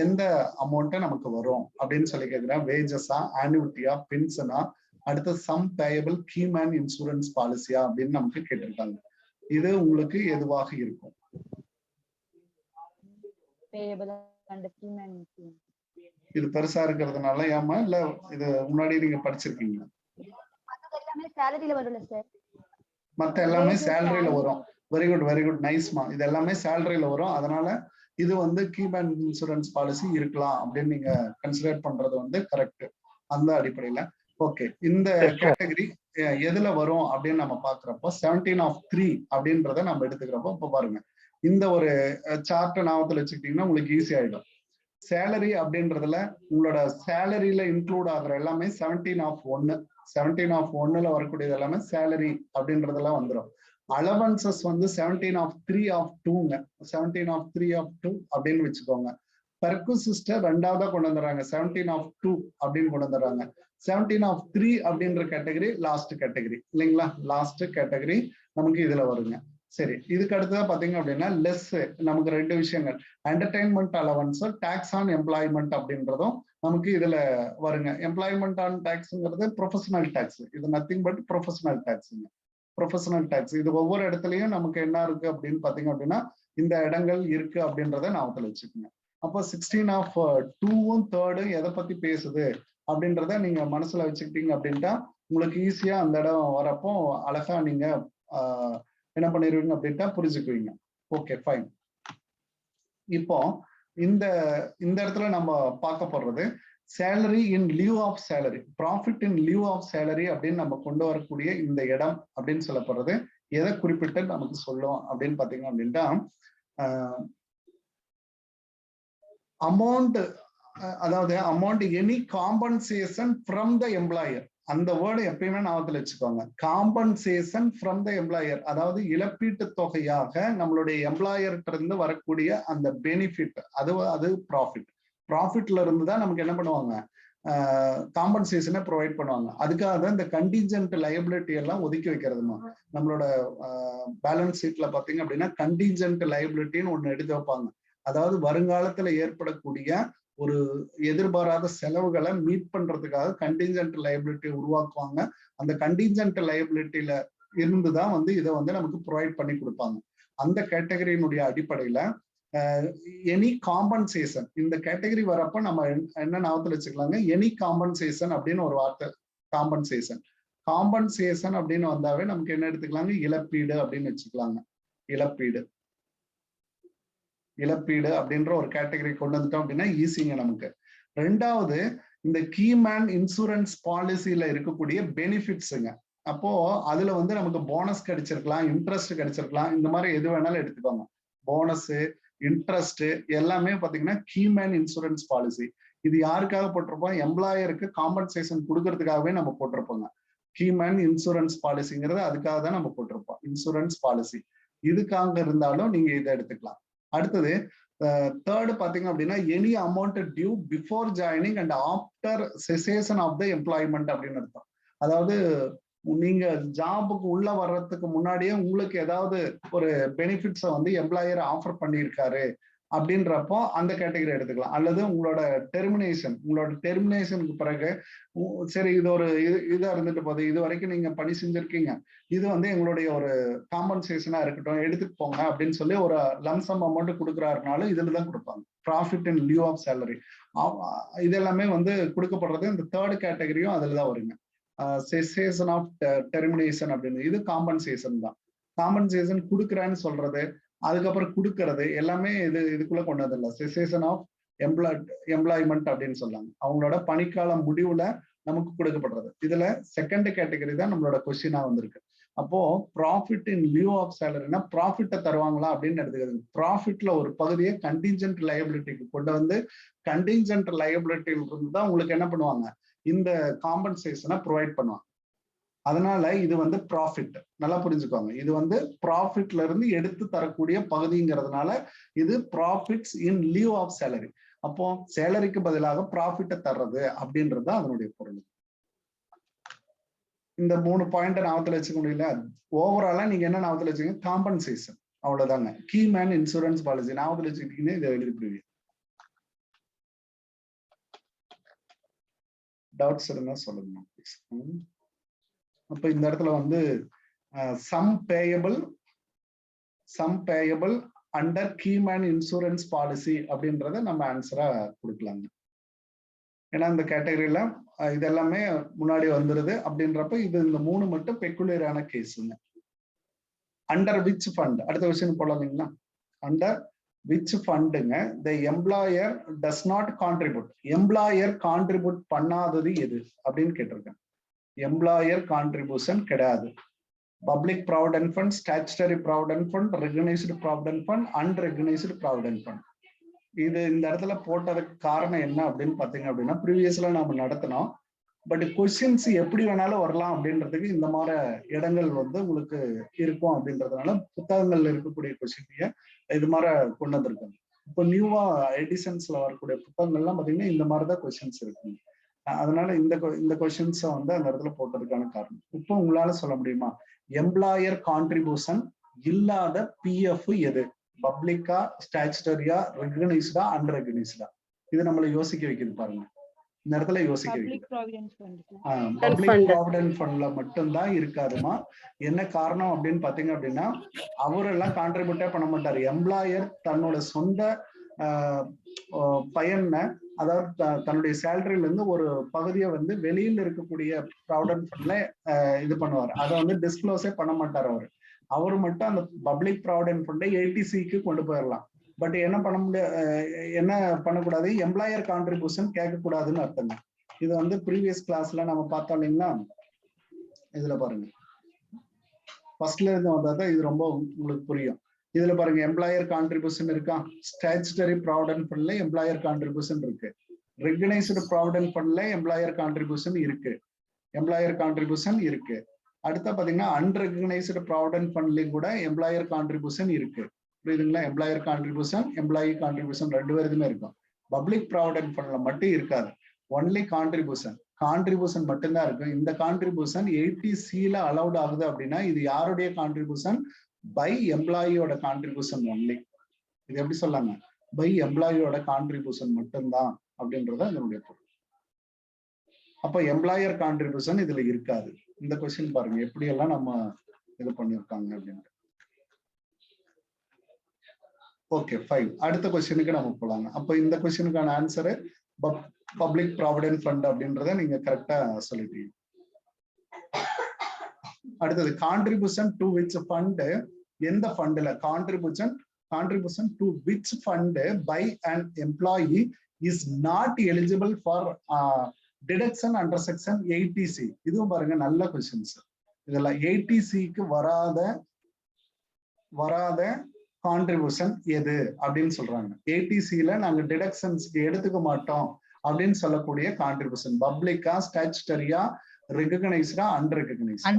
எந்த அமௌண்ட்டை நமக்கு வரும் அப்படின்னு சொல்லி கேட்கிறேன். வேஜஸா, ஆனுவிட்டியா, பென்ஷனா, அடுத்து சம் பேயபிள் கீமேன் இன்சூரன்ஸ் பாலிசியா அப்படின்னு நமக்கு கேட்டிருக்காங்க. இது உங்களுக்கு எதுவாக இருக்கும்? இது பெருசா இருக்கிறதுனால ஏமா இல்ல இது முன்னாடி நீங்க படிச்சிருக்கீங்களா? மத்த எல்லாமே சேலரியில வரும். வெரி குட், வெரி குட், நைஸ்மா. இது எல்லாமே சேலரியில வரும். அதனால இது வந்து கீமேன் இன்சூரன்ஸ் பாலிசி இருக்கலாம் அப்படின்னு நீங்க கன்சிடர் பண்றது வந்து கரெக்ட். அந்த அடிப்படையில ஓகே, இந்த கேட்டகரி எதுல வரும் அப்படின்னு நம்ம பாக்குறப்போ 17(3) அப்படின்றத நம்ம எடுத்துக்கிறப்போ இப்ப பாருங்க, இந்த ஒரு சார்ட்டை ஞாபகத்துல வச்சுக்கிட்டீங்கன்னா உங்களுக்கு ஈஸி ஆயிடும். சேலரி அப்படின்றதுல உங்களோட சேலரியில இன்க்ளூட் ஆகுற எல்லாமே 17(1). 17(1)ல வரக்கூடியது எல்லாமே சேலரி அப்படின்றதெல்லாம் வந்துடும். அலவன்சஸ் வந்து 17(3)(2)ங்க. 17(3)(2) அப்படின்னு வச்சுக்கோங்க. பெர்குசிஸ்டர் ரெண்டாவதா கொண்டு வந்துடுறாங்க, 17(2) அப்படின்னு கொண்டு வந்துடுறாங்க. 17(3) அப்படின்ற கேட்டகரி லாஸ்ட் கேட்டகரி இல்லைங்களா? லாஸ்ட் கேட்டகரி நமக்கு இதுல வருங்க. சரி, இதுக்கு அடுத்ததா பாத்தீங்க அப்படின்னா லெஸ் நமக்கு ரெண்டு விஷயங்கள், entertainment allowance, tax on employment அப்படின்றதும் நமக்கு இதுல வருங்க. எம்ப்ளாய்மெண்ட் ஆன் டாக்ஸ்ங்கிறது ப்ரொஃபஷனல் டாக்ஸ். இது நத்திங் பட் ப்ரொஃபஷனல் டாக்ஸுங்க. ப்ரொஃபஷனல் டாக்ஸ் இது ஒவ்வொரு இடத்துலயும் நமக்கு என்ன இருக்கு அப்படின்னு பாத்தீங்க அப்படின்னா இந்த இடங்கள் இருக்கு அப்படின்றத ஞாபகத்துல வச்சுக்கோங்க. அப்போ 16(2)ம் 3 எதை பத்தி பேசுது அப்படின்றத நீங்க மனசுல வச்சுக்கிட்டீங்க அப்படின்ட்டா உங்களுக்கு ஈஸியா அந்த இடம் வரப்போ அழகா நீங்க என்ன பண்ணிடுவீங்க அப்படின்ட்டா புரிஞ்சுக்குவீங்க. Okay, fine. இப்போ இந்த இடத்துல நம்ம பார்க்க போறது salary in lieu of salary, profit in lieu of salary அப்படின்னு நம்ம கொண்டு வரக்கூடிய இந்த இடம் அப்படின்னு சொல்லப்படுறது எதை குறிப்பிட்டு நமக்கு சொல்லும் அப்படின்னு பாத்தீங்க அப்படின்ட்டா அமௌண்ட், அதாவது amount any compensation from the employer. அந்த வேர்டு எப்பயுமே ஞாபகத்துல வச்சுக்கோங்க. காம்பன்சேஷன் ஃப்ரம் த எம்ப்ளாயர், அதாவது இழப்பீட்டு தொகையாக நம்மளுடைய எம்ப்ளாயர்கிட்ட இருந்து வரக்கூடிய அந்த பெனிஃபிட், அது ப்ராஃபிட். ப்ராஃபிட்ல இருந்து தான் நமக்கு என்ன பண்ணுவாங்க, காம்பன்சேஷனை ப்ரொவைட் பண்ணுவாங்க. அதுக்காக தான் இந்த கண்டிஞ்சன்ட் லைபிலிட்டி எல்லாம் ஒதுக்கி வைக்கிறதுமா. நம்மளோட பேலன்ஸ் ஷீட்ல பாத்தீங்க அப்படின்னா கண்டிஞ்சன்ட் லைபிலிட்டின்னு ஒண்ணு எடுத்து வைப்பாங்க. அதாவது வருங்காலத்துல ஏற்படக்கூடிய ஒரு எதிர்பாராத செலவுகளை மீட் பண்றதுக்காக கண்டிஞ்சன்ட் லைபிலிட்டி உருவாக்குவாங்க. அந்த கண்டிஞ்சன்ட் லைபிலிட்டியில இருந்துதான் வந்து இதை வந்து நமக்கு ப்ரொவைட் பண்ணி கொடுப்பாங்க. அந்த கேட்டகரியினுடைய அடிப்படையில எனி காம்பன்சேஷன், இந்த கேட்டகரி வரப்போ நம்ம என்ன ஞாபகத்துல வச்சுக்கலாங்க, எனி காம்பன்சேஷன் அப்படின்னு ஒரு வார்த்தை. காம்பன்சேஷன் காம்பன்சேஷன் அப்படின்னு வந்தாவே நமக்கு என்ன எடுத்துக்கலாங்க, இழப்பீடு அப்படின்னு வச்சுக்கலாங்க. இழப்பீடு இழப்பீடு அப்படின்ற ஒரு கேட்டகரி கொண்டு வந்துட்டோம் அப்படின்னா ஈஸிங்க நமக்கு. ரெண்டாவது இந்த கீமேன் இன்சூரன்ஸ் பாலிசியில இருக்கக்கூடிய பெனிஃபிட்ஸுங்க. அப்போ அதுல வந்து நமக்கு போனஸ் கிடைச்சிருக்கலாம், இன்ட்ரெஸ்ட் கிடைச்சிருக்கலாம், இந்த மாதிரி எது வேணாலும் எடுத்துக்கோங்க. போனஸ், இன்ட்ரெஸ்ட் எல்லாமே பாத்தீங்கன்னா கீமேன் இன்சூரன்ஸ் பாலிசி. இது யாருக்காக போட்டிருப்போம், எம்ப்ளாயருக்கு காம்பன்சேஷன் கொடுக்கறதுக்காகவே நம்ம போட்டிருப்போங்க. கீமேன் இன்சூரன்ஸ் பாலிசிங்கிறது அதுக்காக தான் நம்ம போட்டிருப்போம், இன்சூரன்ஸ் பாலிசி. இதுக்காக இருந்தாலும் நீங்க இதை எடுத்துக்கலாம். அடுத்தது தேர்ட் பாத்தீங்க அப்படின்னா any amount due before joining and after cessation of the employment அப்படின்னு அர்த்தம். அதாவது நீங்க ஜாபுக்கு உள்ள வர்றதுக்கு முன்னாடியே உங்களுக்கு ஏதாவது ஒரு பெனிஃபிட்ஸை வந்து எம்ப்ளாயர் ஆஃபர் பண்ணியிருக்காரு அப்படின்றப்போ அந்த கேட்டகரி எடுத்துக்கலாம். அல்லது உங்களோட டெர்மினேஷனுக்கு பிறகு சரி இது ஒரு இதா இருந்துட்டு போகுது, இது வரைக்கும் நீங்க பணி செஞ்சிருக்கீங்க, இது வந்து எங்களுடைய ஒரு காம்பன்சேஷனா இருக்கட்டும், எடுத்துட்டு போங்க அப்படின்னு சொல்லி ஒரு லம்சம் அமௌண்ட் கொடுக்குறாருனாலும் இதுலதான் கொடுப்பாங்க. Profit in lieu of salary இது எல்லாமே வந்து கொடுக்கப்படுறது இந்த தேர்ட் கேட்டகரியும் அதுலதான் வருங்க. செசேஷன் ஆஃப் டெர்மினேஷன் அப்படின்னு இது காம்பன்சேஷன் தான். காம்பன்சேஷன் கொடுக்குறேன்னு சொல்றது, அதுக்கப்புறம் கொடுக்கறது எல்லாமே இதுக்குள்ள கொண்டு வரல. செசேஷன் ஆஃப் எம்ப்ளாய்மெண்ட் அப்படின்னு சொல்லாங்க. அவங்களோட பணிக்கால முடிவுல நமக்கு கொடுக்கப்படுறது. இதுல செகண்ட் கேட்டகரி தான் நம்மளோட கொஸ்டினா வந்திருக்கு. அப்போ ப்ராஃபிட் இன் லியூ ஆஃப் சேலரினா ப்ராஃபிட்டை தருவாங்களா அப்படின்னு எடுத்துக்கிறது. ப்ராஃபிட்ல ஒரு பகுதியை கண்டிஞ்சன்ட் லயபிலிட்டிக்கு கொண்டு வந்து கண்டிஞ்சன்ட் லயபிலிட்டியில இருந்து தான் உங்களுக்கு என்ன பண்ணுவாங்க, இந்த காம்பன்சேஷனை ப்ரொவைட் பண்ணுவாங்க. அதனால இது வந்து ப்ராஃபிட், நல்லா புரிஞ்சுக்கோங்க. இது வந்து ப்ராஃபிட்ல இருந்து எடுத்து தரக்கூடிய பகுதிங்கிறதுனால இது profits in lieu of salary. அப்போ சேலரிக்கு பதிலாக ப்ராஃபிட்டை தர்றது அப்படின்றது அதனுடைய பொருள். இந்த 3 பாயிண்ட் ஞாபகத்துல வச்சுக்க முடியல. ஓவராலா நீங்க என்ன ஞாபகத்துல வச்சுக்கீங்க, காம்பன்சேஷன், அவ்வளவுதாங்க. கீ மேன் இன்சூரன்ஸ் பாலிசி ஞாபகத்துல வச்சுக்கிட்டீங்கன்னா இதை எழுதிடுவீங்க. டவுட்ஸ் இருந்தா சொல்லுங்க. அப்ப இந்த இடத்துல வந்து sum payable under keyman insurance policy அப்படின்றத நம்ம ஆன்சரா கொடுக்கலாங்க. ஏன்னா இந்த கேட்டகரியில இது எல்லாமே முன்னாடி வந்துருது அப்படின்றப்ப இது இந்த 3 மட்டும் பெக்குலரான கேஸுங்க. அண்டர் விச் ஃபண்ட், அடுத்த விஷயம் போடலாங்களா. அண்டர் விச் ஃபண்டுங்க the employer does not contribute, employer contribute பண்ணாதது எது அப்படின்னு கேட்டிருக்கேன். எம்ப்ளாயர் கான்ட்ரிபியூஷன் கிடையாது. Public provident fund, statutory provident fund, recognised provident fund, unrecognised provident fund. இது இந்த இடத்துல போட்டதுக்கு காரணம் என்ன அப்படின்னு பாத்தீங்க அப்படின்னா, ப்ரீவியஸ்ல நம்ம நடத்தினோம். பட் கொஸ்டின்ஸ் எப்படி வேணாலும் வரலாம் அப்படின்றதுக்கு இந்த மாதிரி இடங்கள் வந்து உங்களுக்கு இருக்கும் அப்படின்றதுனால புத்தகங்கள்ல இருக்கக்கூடிய கொஸ்டினைய இது மாதிரி கொண்டு வந்திருக்காங்க. இப்போ நியூவா எடிஷன்ஸ்ல வரக்கூடிய புத்தகங்கள்லாம் பாத்தீங்கன்னா இந்த மாதிரிதான் கொஸ்டின்ஸ் இருக்குங்க. அதனால இந்த கொஸ்டின்ஸை வந்து அந்த இடத்துல போட்டதுக்கான காரணம். இப்போ உங்களால சொல்ல முடியுமா, எம்ப்ளாயர் கான்ட்ரிபியூஷன் இல்லாத பிஎஃப் எது? பப்ளிக்கா, ஸ்டாச்சுட்டரியா, ரெகனைஸ்டா, அன்ரெகனைஸ்டா? இது நம்மள யோசிக்க வைக்குது பாருங்க. இந்த இடத்துல யோசிக்க வைக்குது. பப்ளிக் ப்ராவிடன்ட் ஃபண்ட்ல மட்டும்தான் இருக்காதுமா. என்ன காரணம் அப்படின்னு பாத்தீங்க அப்படின்னா, அவரெல்லாம் கான்ட்ரிபியூட்டே பண்ண மாட்டாரு. எம்ப்ளாயர் தன்னோட சொந்த பயனை, அதாவது தன்னுடைய சேலரியில இருந்து ஒரு பகுதியை வந்து வெளியில இருக்கக்கூடிய ப்ராவிடன்ட் ஃபண்ட்ல இது பண்ணுவார். அதை வந்து டிஸ்க்ளோஸே பண்ண மாட்டார் அவரு மட்டும் அந்த பப்ளிக் ப்ராவிடன்ட் ஃபண்டை ஏடிசிக்கு கொண்டு போயிடலாம். பட் என்ன பண்ண என்ன பண்ணக்கூடாது, எம்ப்ளாயர் கான்ட்ரிபியூஷன் கேட்கக்கூடாதுன்னு அர்த்தங்க. இது வந்து ப்ரீவியஸ் கிளாஸ்ல நம்ம பார்த்தோம் இல்லைங்களா. இதுல பாருங்க, ஃபர்ஸ்ட்ல இருந்து வந்தாதான் இது ரொம்ப உங்களுக்கு புரியும். இதுல பாருங்க, எம்ப்ளாயர் கான்ட்ரிபியூஷன் இருக்கா, ஸ்டாச்சுட்டரி ப்ராவிடன்ட் ஃபண்ட்ல எம்ப்ளாயர் கான்ட்ரிபியூஷன் இருக்கு, ரெகனைஸ்டு ப்ராவிடன்ட் ஃபண்ட்ல எம்ப்ளாயர் கான்ட்ரிபியூஷன் இருக்கு. அடுத்த பாத்தீங்கன்னா அன்ரெகனைஸ்டு ப்ராவிடன்ட் ஃபண்ட்லயும் கூட எம்ப்ளாயர் கான்ட்ரிபியூஷன் இருக்கு. புரியுதுங்களா? எம்ப்ளாயர் கான்ட்ரிபியூஷன், எம்ப்ளாயி கான்ட்ரிபியூஷன் 2 பேருக்குமே இருக்கும். பப்ளிக் ப்ராவிடன்ட் ஃபண்ட்ல மட்டும் இருக்காது. ஒன்லி கான்ட்ரிபியூஷன் மட்டும்தான் இருக்கு. இந்த கான்ட்ரிபியூஷன் 80C அலௌட் ஆகுது அப்படின்னா இது யாருடைய கான்ட்ரிபியூஷன்? பை எம்ப்ளாயியோட கான்ட்ரிபியூஷன் ஒன்லி. இது எப்படி சொல்லாங்க, பை எம்ப்ளாயியோட கான்ட்ரிபியூஷன் மட்டும்தான் அப்படின்றத இதனுடைய பொருள். அப்ப எம்ப்ளாயர் கான்ட்ரிபியூஷன் இதுல இருக்காது. இந்த கொஸ்டின் பாருங்க எப்படி எல்லாம் நம்ம இது பண்ணிருக்காங்க அப்படின்ட்டு. Okay, fine. அடுத்த கொஸ்டினுக்கு நம்ம போலாங்க. அப்ப இந்த கொஸ்டினுக்கான ஆன்சரு பப்ளிக் ப்ராவிடன்ட் ஃபண்ட் அப்படின்றத நீங்க கரெக்டா சொல்லிட்டீங்க. அடுத்தது கான்ட்ரிபியூஷன் டு விச் ஃபண்ட், எந்த ஃபண்ட்ல contribution to which fund by an employee is not eligible for deduction under section 80C. இதுவும் பாருங்க நல்ல கொஸ்டின்ஸ். இதெல்லாம் 80Cக்கு வராத கான்ட்ரிபியூஷன் எது அப்படின்னு சொல்றாங்க. 80Cல நாங்க டிடக்ஷன்ஸ்க்கு எடுத்துக்க மாட்டோம் அப்படின்னு சொல்லக்கூடிய கான்ட்ரிபியூஷன் பப்ளிக்கா, ஸ்டாச்சுட்டரியா, ரெகனைஸ்டா, அன்ரெகனைஸ்டா?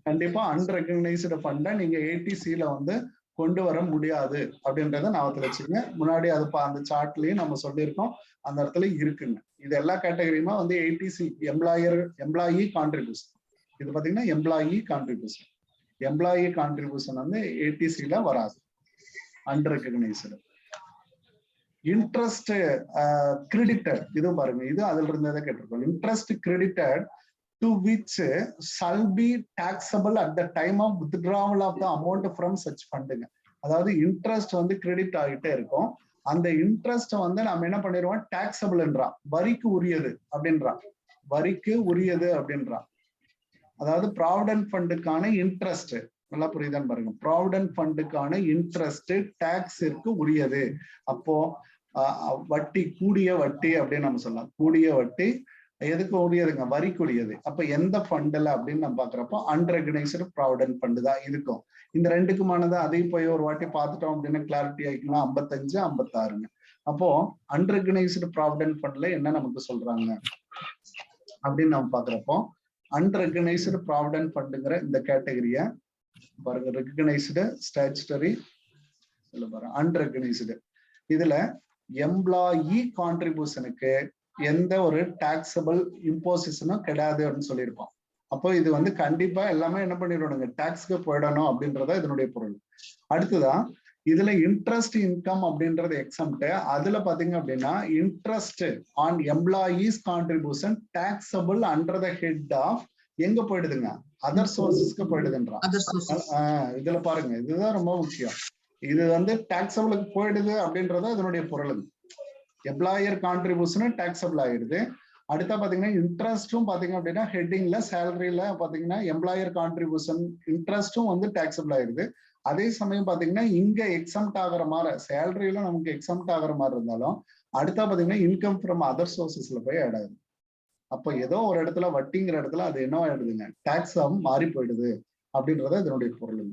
கண்டிப்பா அன்ரெகனைஸ்டு ஃபண்டை நீங்க 80Cல வந்து கொண்டு வர முடியாது அப்படின்றத ஞாபகத்துல வச்சுக்கோங்க. முன்னாடி அது அந்த சார்ட்லயும் நம்ம சொல்லியிருக்கோம், அந்த இடத்துல இருக்குங்க. இது எல்லா கேட்டகரியுமா வந்து ஏடிசி எம்ப்ளாயி கான்ட்ரிபியூஷன். இது பாத்தீங்கன்னா எம்ப்ளாயி கான்ட்ரிபியூஷன் வந்து ஏடிசில வராது, அன்ரெகனைஸ்டு. இன்ட்ரெஸ்ட் கிரெடிட்டட், இது பாருங்க, இது அதுல இருந்ததை கேட்டிருக்கோம். Interest credited to which shall be taxable at the time of withdrawal of the amount from such funding. அதாவது இன்ட்ரெஸ்ட் வந்து கிரெடிட் ஆகிட்டே இருக்கும். அந்த இன்ட்ரெஸ்ட் வந்து நம்ம என்ன பண்ணிடுவோம், டாக்ஸபிள்ன்றான், வரிக்கு உரியது அப்படின்றான், அதாவது ப்ராவிடன்ட் ஃபண்டுக்கான இன்ட்ரெஸ்ட், நல்லா புரியுதான்னு பாருங்க, ப்ராவிடன்ட் ஃபண்டுக்கான இன்ட்ரெஸ்ட் டாக்ஸிற்கு உரியது. அப்போ வட்டி, கூடிய வட்டி அப்படின்னு நம்ம சொல்லலாம். கூடிய வட்டி எதுக்கு உரியதுங்க, வரிக்குரியது. அப்ப எந்த ஃபண்டுல அப்படின்னு நம்ம பாக்குறப்போ அன்ரெகனைஸ்டு ப்ராவிடன்ட் ஃபண்டு தான் இருக்கும். இந்த ரெண்டுக்குமானது அதையும் போய் ஒரு வாட்டி பார்த்துட்டோம் அப்படின்னு கிளாரிட்டி ஆயிக்கலாம். 55, 56. அப்போ அன்ரெகனைஸ்டு ப்ராவிடன்ட் ஃபண்ட்ல என்ன நமக்கு சொல்றாங்க அப்படின்னு நம்ம பாக்குறப்போ, அன்ரெகனைஸ்டு ப்ராவிடன்ட் ஃபண்டுங்கிற இந்த கேட்டகரிய பாருங்க, ரெகனைஸ்டு, ஸ்டாச்சுட்டரி, அன்ரெகனைஸ்டு. இதுல எம்ப்ளாயி கான்ட்ரிபியூஷனுக்கு எந்த ஒரு டாக்ஸபிள் இம்போசிஷனும் கிடையாது அப்படின்னு சொல்லியிருப்போம். அப்போ இது வந்து கண்டிப்பா எல்லாமே என்ன பண்ணிடணுங்க, டாக்ஸ்க்கு போயிடணும் அப்படின்றத இதனுடைய பொருள். அடுத்துதான் இதுல இன்ட்ரெஸ்ட் இன்கம் அப்படின்றது எக்ஸம்ட். அதுல பாத்தீங்க அப்படின்னா interest on employees contribution taxable under the head of எங்க போயிடுதுங்க, அதர் சோர்சஸ்க்கு போயிடுதுன்றான். இதுல பாருங்க, இதுதான் ரொம்ப முக்கியம். இது வந்து டாக்ஸபிளுக்கு போயிடுது அப்படின்றத இதனுடைய பொருள். எம்ப்ளாயர் கான்ட்ரிபியூஷன் டாக்ஸபிள் ஆயிடுது. அடுத்த பாத்தீங்கன்னா இன்ட்ரெஸ்டும் பாத்தீங்க அப்படின்னா ஹெட்டிங்ல சேலரியில பாத்தீங்கன்னா எம்ப்ளாயர் கான்ட்ரிபியூஷன் இன்ட்ரெஸ்டும் வந்து டாக்ஸபிள் ஆயிடுது. அதே சமயம் பாத்தீங்கன்னா இங்க எக்ஸம்ட் ஆகிற மாதிரி, சேலரியில நமக்கு எக்ஸம்ட் ஆகிற மாதிரி இருந்தாலும் அடுத்த பாத்தீங்கன்னா இன்கம் ஃப்ரம் அதர் சோர்சஸ்ல போய் ஆட் ஆகுது. அப்போ ஏதோ ஒரு இடத்துல வட்டிங்கிற இடத்துல அது என்ன ஆயிடுதுங்க, டாக்ஸ் மாறி போயிடுது அப்படின்றத இதனுடைய பொருள்.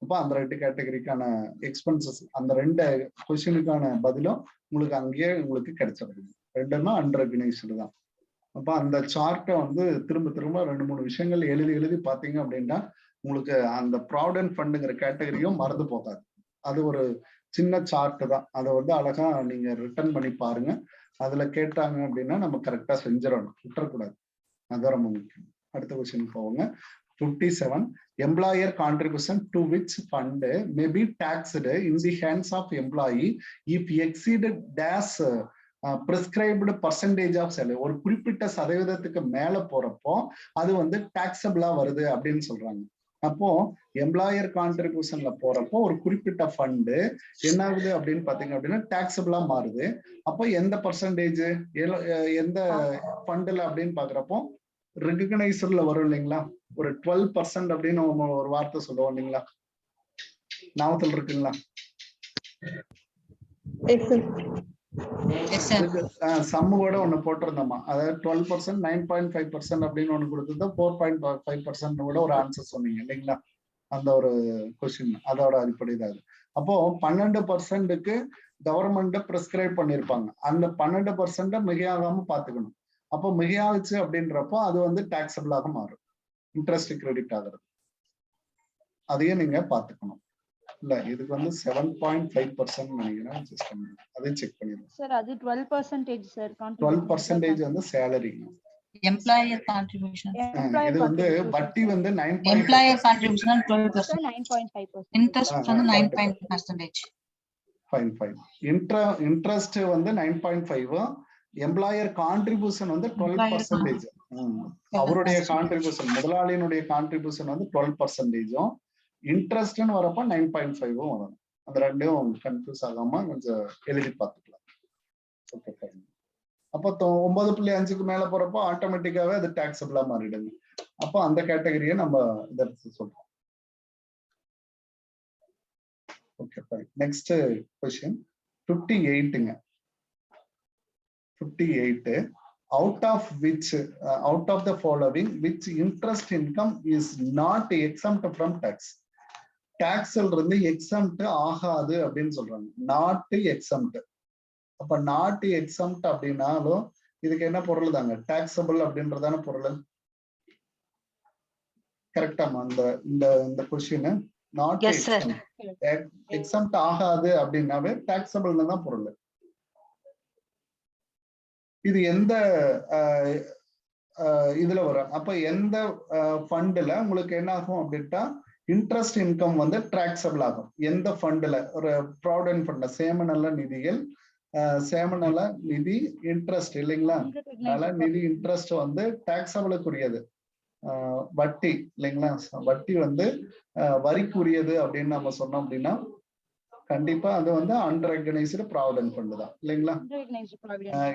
அப்போ அந்த 2 கேட்டகரிக்கான எக்ஸ்பென்சஸ், அந்த 2 கொஸ்டினுக்கான பதிலும் உங்களுக்கு அங்கேயே உங்களுக்கு கிடைச்சிருது. ரெண்டுமே அன்ரெகனைஸ்டு தான். அப்ப அந்த சார்ட்டை வந்து திரும்ப 2-3 விஷயங்கள் எழுதி பாத்தீங்க அப்படின்னா உங்களுக்கு அந்த ப்ராவிடன்ட் ஃபண்டுங்கிற கேட்டகரியும் மறந்து போகாது. அது ஒரு சின்ன சார்ட் தான், அதை வந்து அழகா நீங்க ரிட்டர்ன் பண்ணி பாருங்க. அதுல கேட்டாங்க அப்படின்னா நம்ம கரெக்டா செஞ்சிடணும், விட்டுறக்கூடாது. அதுதான் ரொம்ப முக்கியம். அடுத்த கொஸ்டின் போவாங்க. 57. Employer contribution to which fund may be taxed in the hands of employee if exceeded dash prescribed percentage of salary. ஒரு குறிப்பிட்ட சதவீதத்துக்கு மேல போறப்போ அது வந்து டாக்ஸபிளா வருது அப்படின்னு சொல்றாங்க. அப்போ எம்ப்ளாயர் கான்ட்ரிபியூஷன்ல போறப்போ ஒரு குறிப்பிட்ட ஃபண்டு என்ன ஆகுது அப்படின்னு பாத்தீங்க அப்படின்னா டாக்ஸபிளா மாறுது. அப்போ எந்த பர்சன்டேஜ், எந்த ஃபண்டுல அப்படின்னு பாக்குறப்போ ரெகனைஸ்டுல வரும் இல்லைங்களா, ஒரு 12% அப்படின்னு ஒரு வார்த்தை சொல்லுவோம் இல்லைங்களா, ஞாபகத்தில் இருக்குங்களா? சம்மோட ஒண்ணு போட்டிருந்தோமா, அதாவது 12%, 9.5% அப்படின்னு ஒண்ணு கொடுத்தது, 4.5% கூட ஒரு ஆன்சர் சொன்னீங்க இல்லைங்களா, அந்த ஒரு கொஸ்டின் அதோட அடிப்படை தான். அப்போ 12%க்கு கவர்மெண்ட் பிரிஸ்கிரைப் பண்ணிருப்பாங்க. அந்த 12% மிகையாகாம பாத்துக்கணும். அப்போ மிகையாச்சு அப்படின்றப்போ அது வந்து டாக்ஸபிளாக மாறும், இன்ட்ரெஸ்ட் கிரெடிட் ஆகுறது. அதையும் நீங்க பாத்துக்கணும். இல்ல இதுக்கு வந்து 7.5% நினைக்கிறேன், அதை செக் பண்ணிடுங்க சார். அது 12% சார். 12% வந்து சேலரி. எம்ப்ளாயர் கான்ட்ரிபியூஷன் இது வந்து வட்டி வந்து 9. Employer contribution 12%, 9.5%. இன்ட்ரெஸ்ட் வந்து 9.5%. ஃபைன். இன்ட்ரெஸ்ட் வந்து 9.5, எம்ப்ளாயர் கான்ட்ரிபியூஷன் வந்து 12%. அவருடைய கான்ட்ரிபியூஷன், முதலாளியினுடைய கான்ட்ரிபியூஷன் வந்து 12%, இன்ட்ரெஸ்ட்னு வரப்போ 9.5 வரணும். அந்த ரெண்டையும் கன்ஃபியூஸ் ஆகாம கொஞ்சம் எழுதி பார்த்துக்கலாம். ஓகே, அப்போ 9.5க்கு மேல போறப்போ ஆட்டோமேட்டிக்காவே அது டாக்ஸபிளா மாறிடுங்க. அப்போ அந்த கேட்டகரியை நம்ம இதை சொல்றோம். ஓகே, நெக்ஸ்ட் கொஸ்டின் 58ங்க. 58. Out of the following which interest income is not exempt from tax. டாக்ஸ்ல இருந்து எக்ஸம்ட் ஆகாது அப்படின்னு சொல்றாங்க. Not exempt. அப்ப நாட் எக்ஸம்ட் அப்படின்னாலும் இதுக்கு என்ன பொருள் தாங்க, டாக்ஸபிள் அப்படின்றதான பொருள். கரெக்டாமா? இந்த question not Yes, sir. Exempt ஆகாது அப்படின்னாவே டாக்ஸபிள்னு தான் பொருள். இது எந்த இதுல வரும்? அப்ப எந்த ஃபண்ட்ல உங்களுக்கு என்ன ஆகும் அப்படின்ட்டா இன்ட்ரெஸ்ட் இன்கம் வந்து டாக்ஸபிள் ஆகும். எந்த ஃபண்ட்ல? ஒரு ப்ராவிடன்ட் ஃபண்ட்ல, சேமநல நிதியில் சேமநல நிதி இன்ட்ரெஸ்ட் இல்லைங்களா? நல நிதி இன்ட்ரெஸ்ட் வந்து டாக்ஸபிளுக்குரியது. வட்டி இல்லைங்களா? வட்டி வந்து வரிக்குரியது அப்படின்னு நம்ம சொன்னோம் அப்படின்னா கண்டிப்பா அது வந்து அன்ரெகனைஸ்டு ப்ராவிடன்ட் ஃபண்ட் தான் இல்லைங்களா?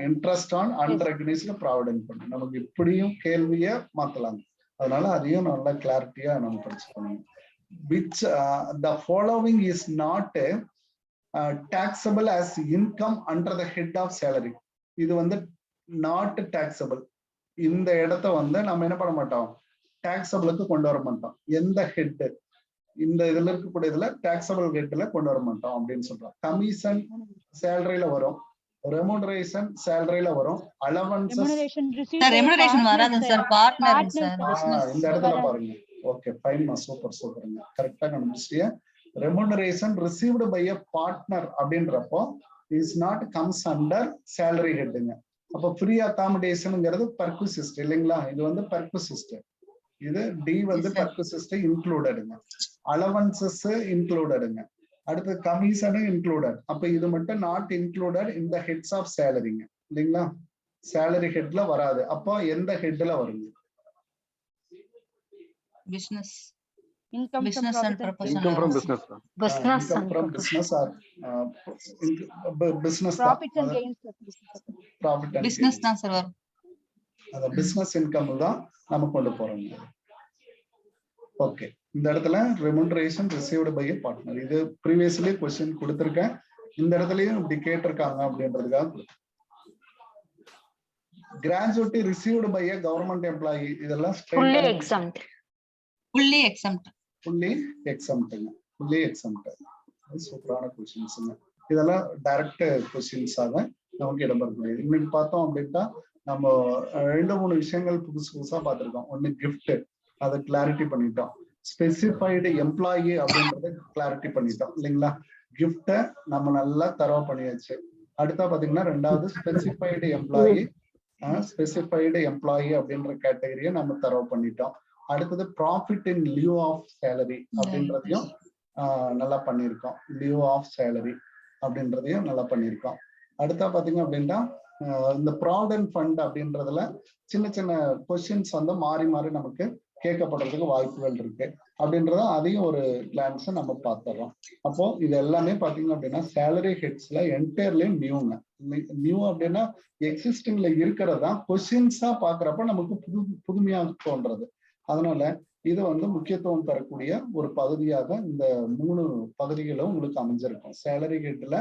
Interest on unrecognised provident fund. நமக்கு இப்படியும் கேள்விய மாத்தலாம். அதனால அதையும் நல்லா கிளாரிட்டியா நம்ம படிச்சுக்கணும். which the following is not taxable as income under the head of salary. இது வந்து not taxable. இந்த இடத்த வந்து நம்ம என்ன பண்ண மாட்டோம், டாக்ஸபிளுக்கு கொண்டு வர மாட்டோம். எந்த ஹெட் இந்த இதுல இருக்கக்கூடிய இதுல டாக்ஸபிள் ஹெட்ல கொண்டு வர மாட்டோம் அப்படின்னு சொல்றோம். கமிஷன் சேலரியில வரும், ரெமுனரேஷன் சேலரியில வரும், அலவன்சஸ் சார் ரெமுனரேஷன் வராது சார், பார்ட்னர் சார். இந்த இடத்துல பாருங்க. ஓகே ஃபைன், சூப்பர் சூப்பருங்க, கரெக்டா கண்டுபிடிச்சிட்டியா. Remuneration received by a partner அப்படின்றப்போ is not comes under salary ஹெட்டுங்க. அப்போ ஃப்ரீ அகாமடேஷனுங்கிறது பர்குசிஸ்ட் இல்லைங்களா? இது வந்து பர்குசிஸ்ட். இது டி வந்து பர்குசிஸ்ட் இன்க்ளூடடுங்க. அலவன்சஸ் இன்க்ளூடடுங்க. அடுத்து கமிஷனு இன்க்ளூடட். அப்ப இது மட்டும் நாட் இன்க்ளூடட் இந்த ஹெட்ஸ் ஆஃப் சேலரிங்க இல்லைங்களா? சேலரி ஹெட்ல வராது. அப்போ எந்த ஹெட்ல வருங்க? Business Income business and professional Income from loss. business, sir. Business Income and from business or business தான். Profits and gains. Profit and business gains. தான் சார் வரும். அந்த பிசினஸ் இன்கம் தான் நம்ம கொண்டு போறோங்க. ஓகே, இந்த இடத்துல remuneration received by a partner. இது ப்ரீவியஸ்லி क्वेश्चन கொடுத்திருக்கேன். இந்த இடத்துலயும் இப்படி கேட்டிருக்காங்க அப்படின்றதுக்காக. Gratuity received by a government employee, இதெல்லாம் fully exempt. Fully exempt. Fully எக்ஸம்ட்ங்க. ஃபுல்லி எக்ஸம்ட் சூப்பரான क्वेश्चंसங்க. இதெல்லாம் டைரக்ட் क्वेश्चंसாக நமக்கு இடம்பெறக்கூடியது. இன்னைக்கு பார்த்தோம் அப்படின்னா நம்ம 2-3 விஷயங்கள் புதுசா பார்த்திருக்கோம். ஒன்னு கிஃப்ட், அதை கிளாரிட்டி பண்ணிட்டோம். ஸ்பெசிஃபைடு எம்ப்ளாயி அப்படின்றத கிளாரிட்டி பண்ணிட்டோம் இல்லைங்களா? கிஃப்ட நம்ம நல்லா தரவு பண்ணியாச்சு. அடுத்தா பாத்தீங்கன்னா ரெண்டாவது ஸ்பெசிஃபைடு எம்ப்ளாயி. ஸ்பெசிஃபைடு எம்ப்ளாயி அப்படின்ற கேட்டகரியை நம்ம தரவு பண்ணிட்டோம். அடுத்தது profit in lieu of salary அப்படின்றதையும் நல்லா பண்ணியிருக்கோம். லியூ ஆஃப் சேலரி அப்படின்றதையும் நல்லா பண்ணியிருக்கோம். அடுத்தா பாத்தீங்க அப்படின்னா இந்த ப்ராவிடன்ட் ஃபண்ட் அப்படின்றதுல சின்ன சின்ன கொஸ்டின்ஸ் வந்து மாறி மாறி நமக்கு கேட்கப்படுறதுக்கு வாய்ப்புகள் இருக்கு அப்படின்றத அதையும் ஒரு கிளான்ஸ் நம்ம பார்த்துறோம். அப்போ இது எல்லாமே பாத்தீங்க அப்படின்னா சேலரி ஹெட்ஸ்ல என்டையர்லி நியூங்க. நியூ அப்படின்னா எக்ஸிஸ்டிங்ல இருக்கிறதா கொஸ்டின்ஸா பாக்குறப்ப நமக்கு புதுமையா தோன்றது. அதனால இது வந்து முக்கியத்துவம் தரக்கூடிய ஒரு பகுதியாக இந்த 3 பகுதிகளும் உங்களுக்கு அமைஞ்சிருக்கும். சேலரி ஹெட்ல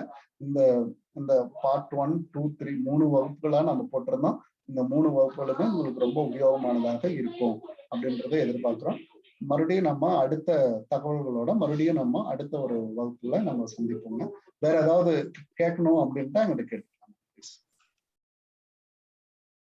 இந்த பார்ட் 1, 2, 3 3 வகுப்புகளா நம்ம போட்டிருந்தோம். இந்த 3 வகுப்புகளுமே உங்களுக்கு ரொம்ப உபயோகமானதாக இருக்கும் அப்படின்றத எதிர்பார்க்கிறோம். மறுபடியும் நம்ம அடுத்த தகவல்களோட மறுபடியும் நம்ம அடுத்த ஒரு வகுப்புல நம்ம சந்திப்போங்க. வேற ஏதாவது கேட்கணும் அப்படின்ட்டா எங்கிட்ட கேட்டு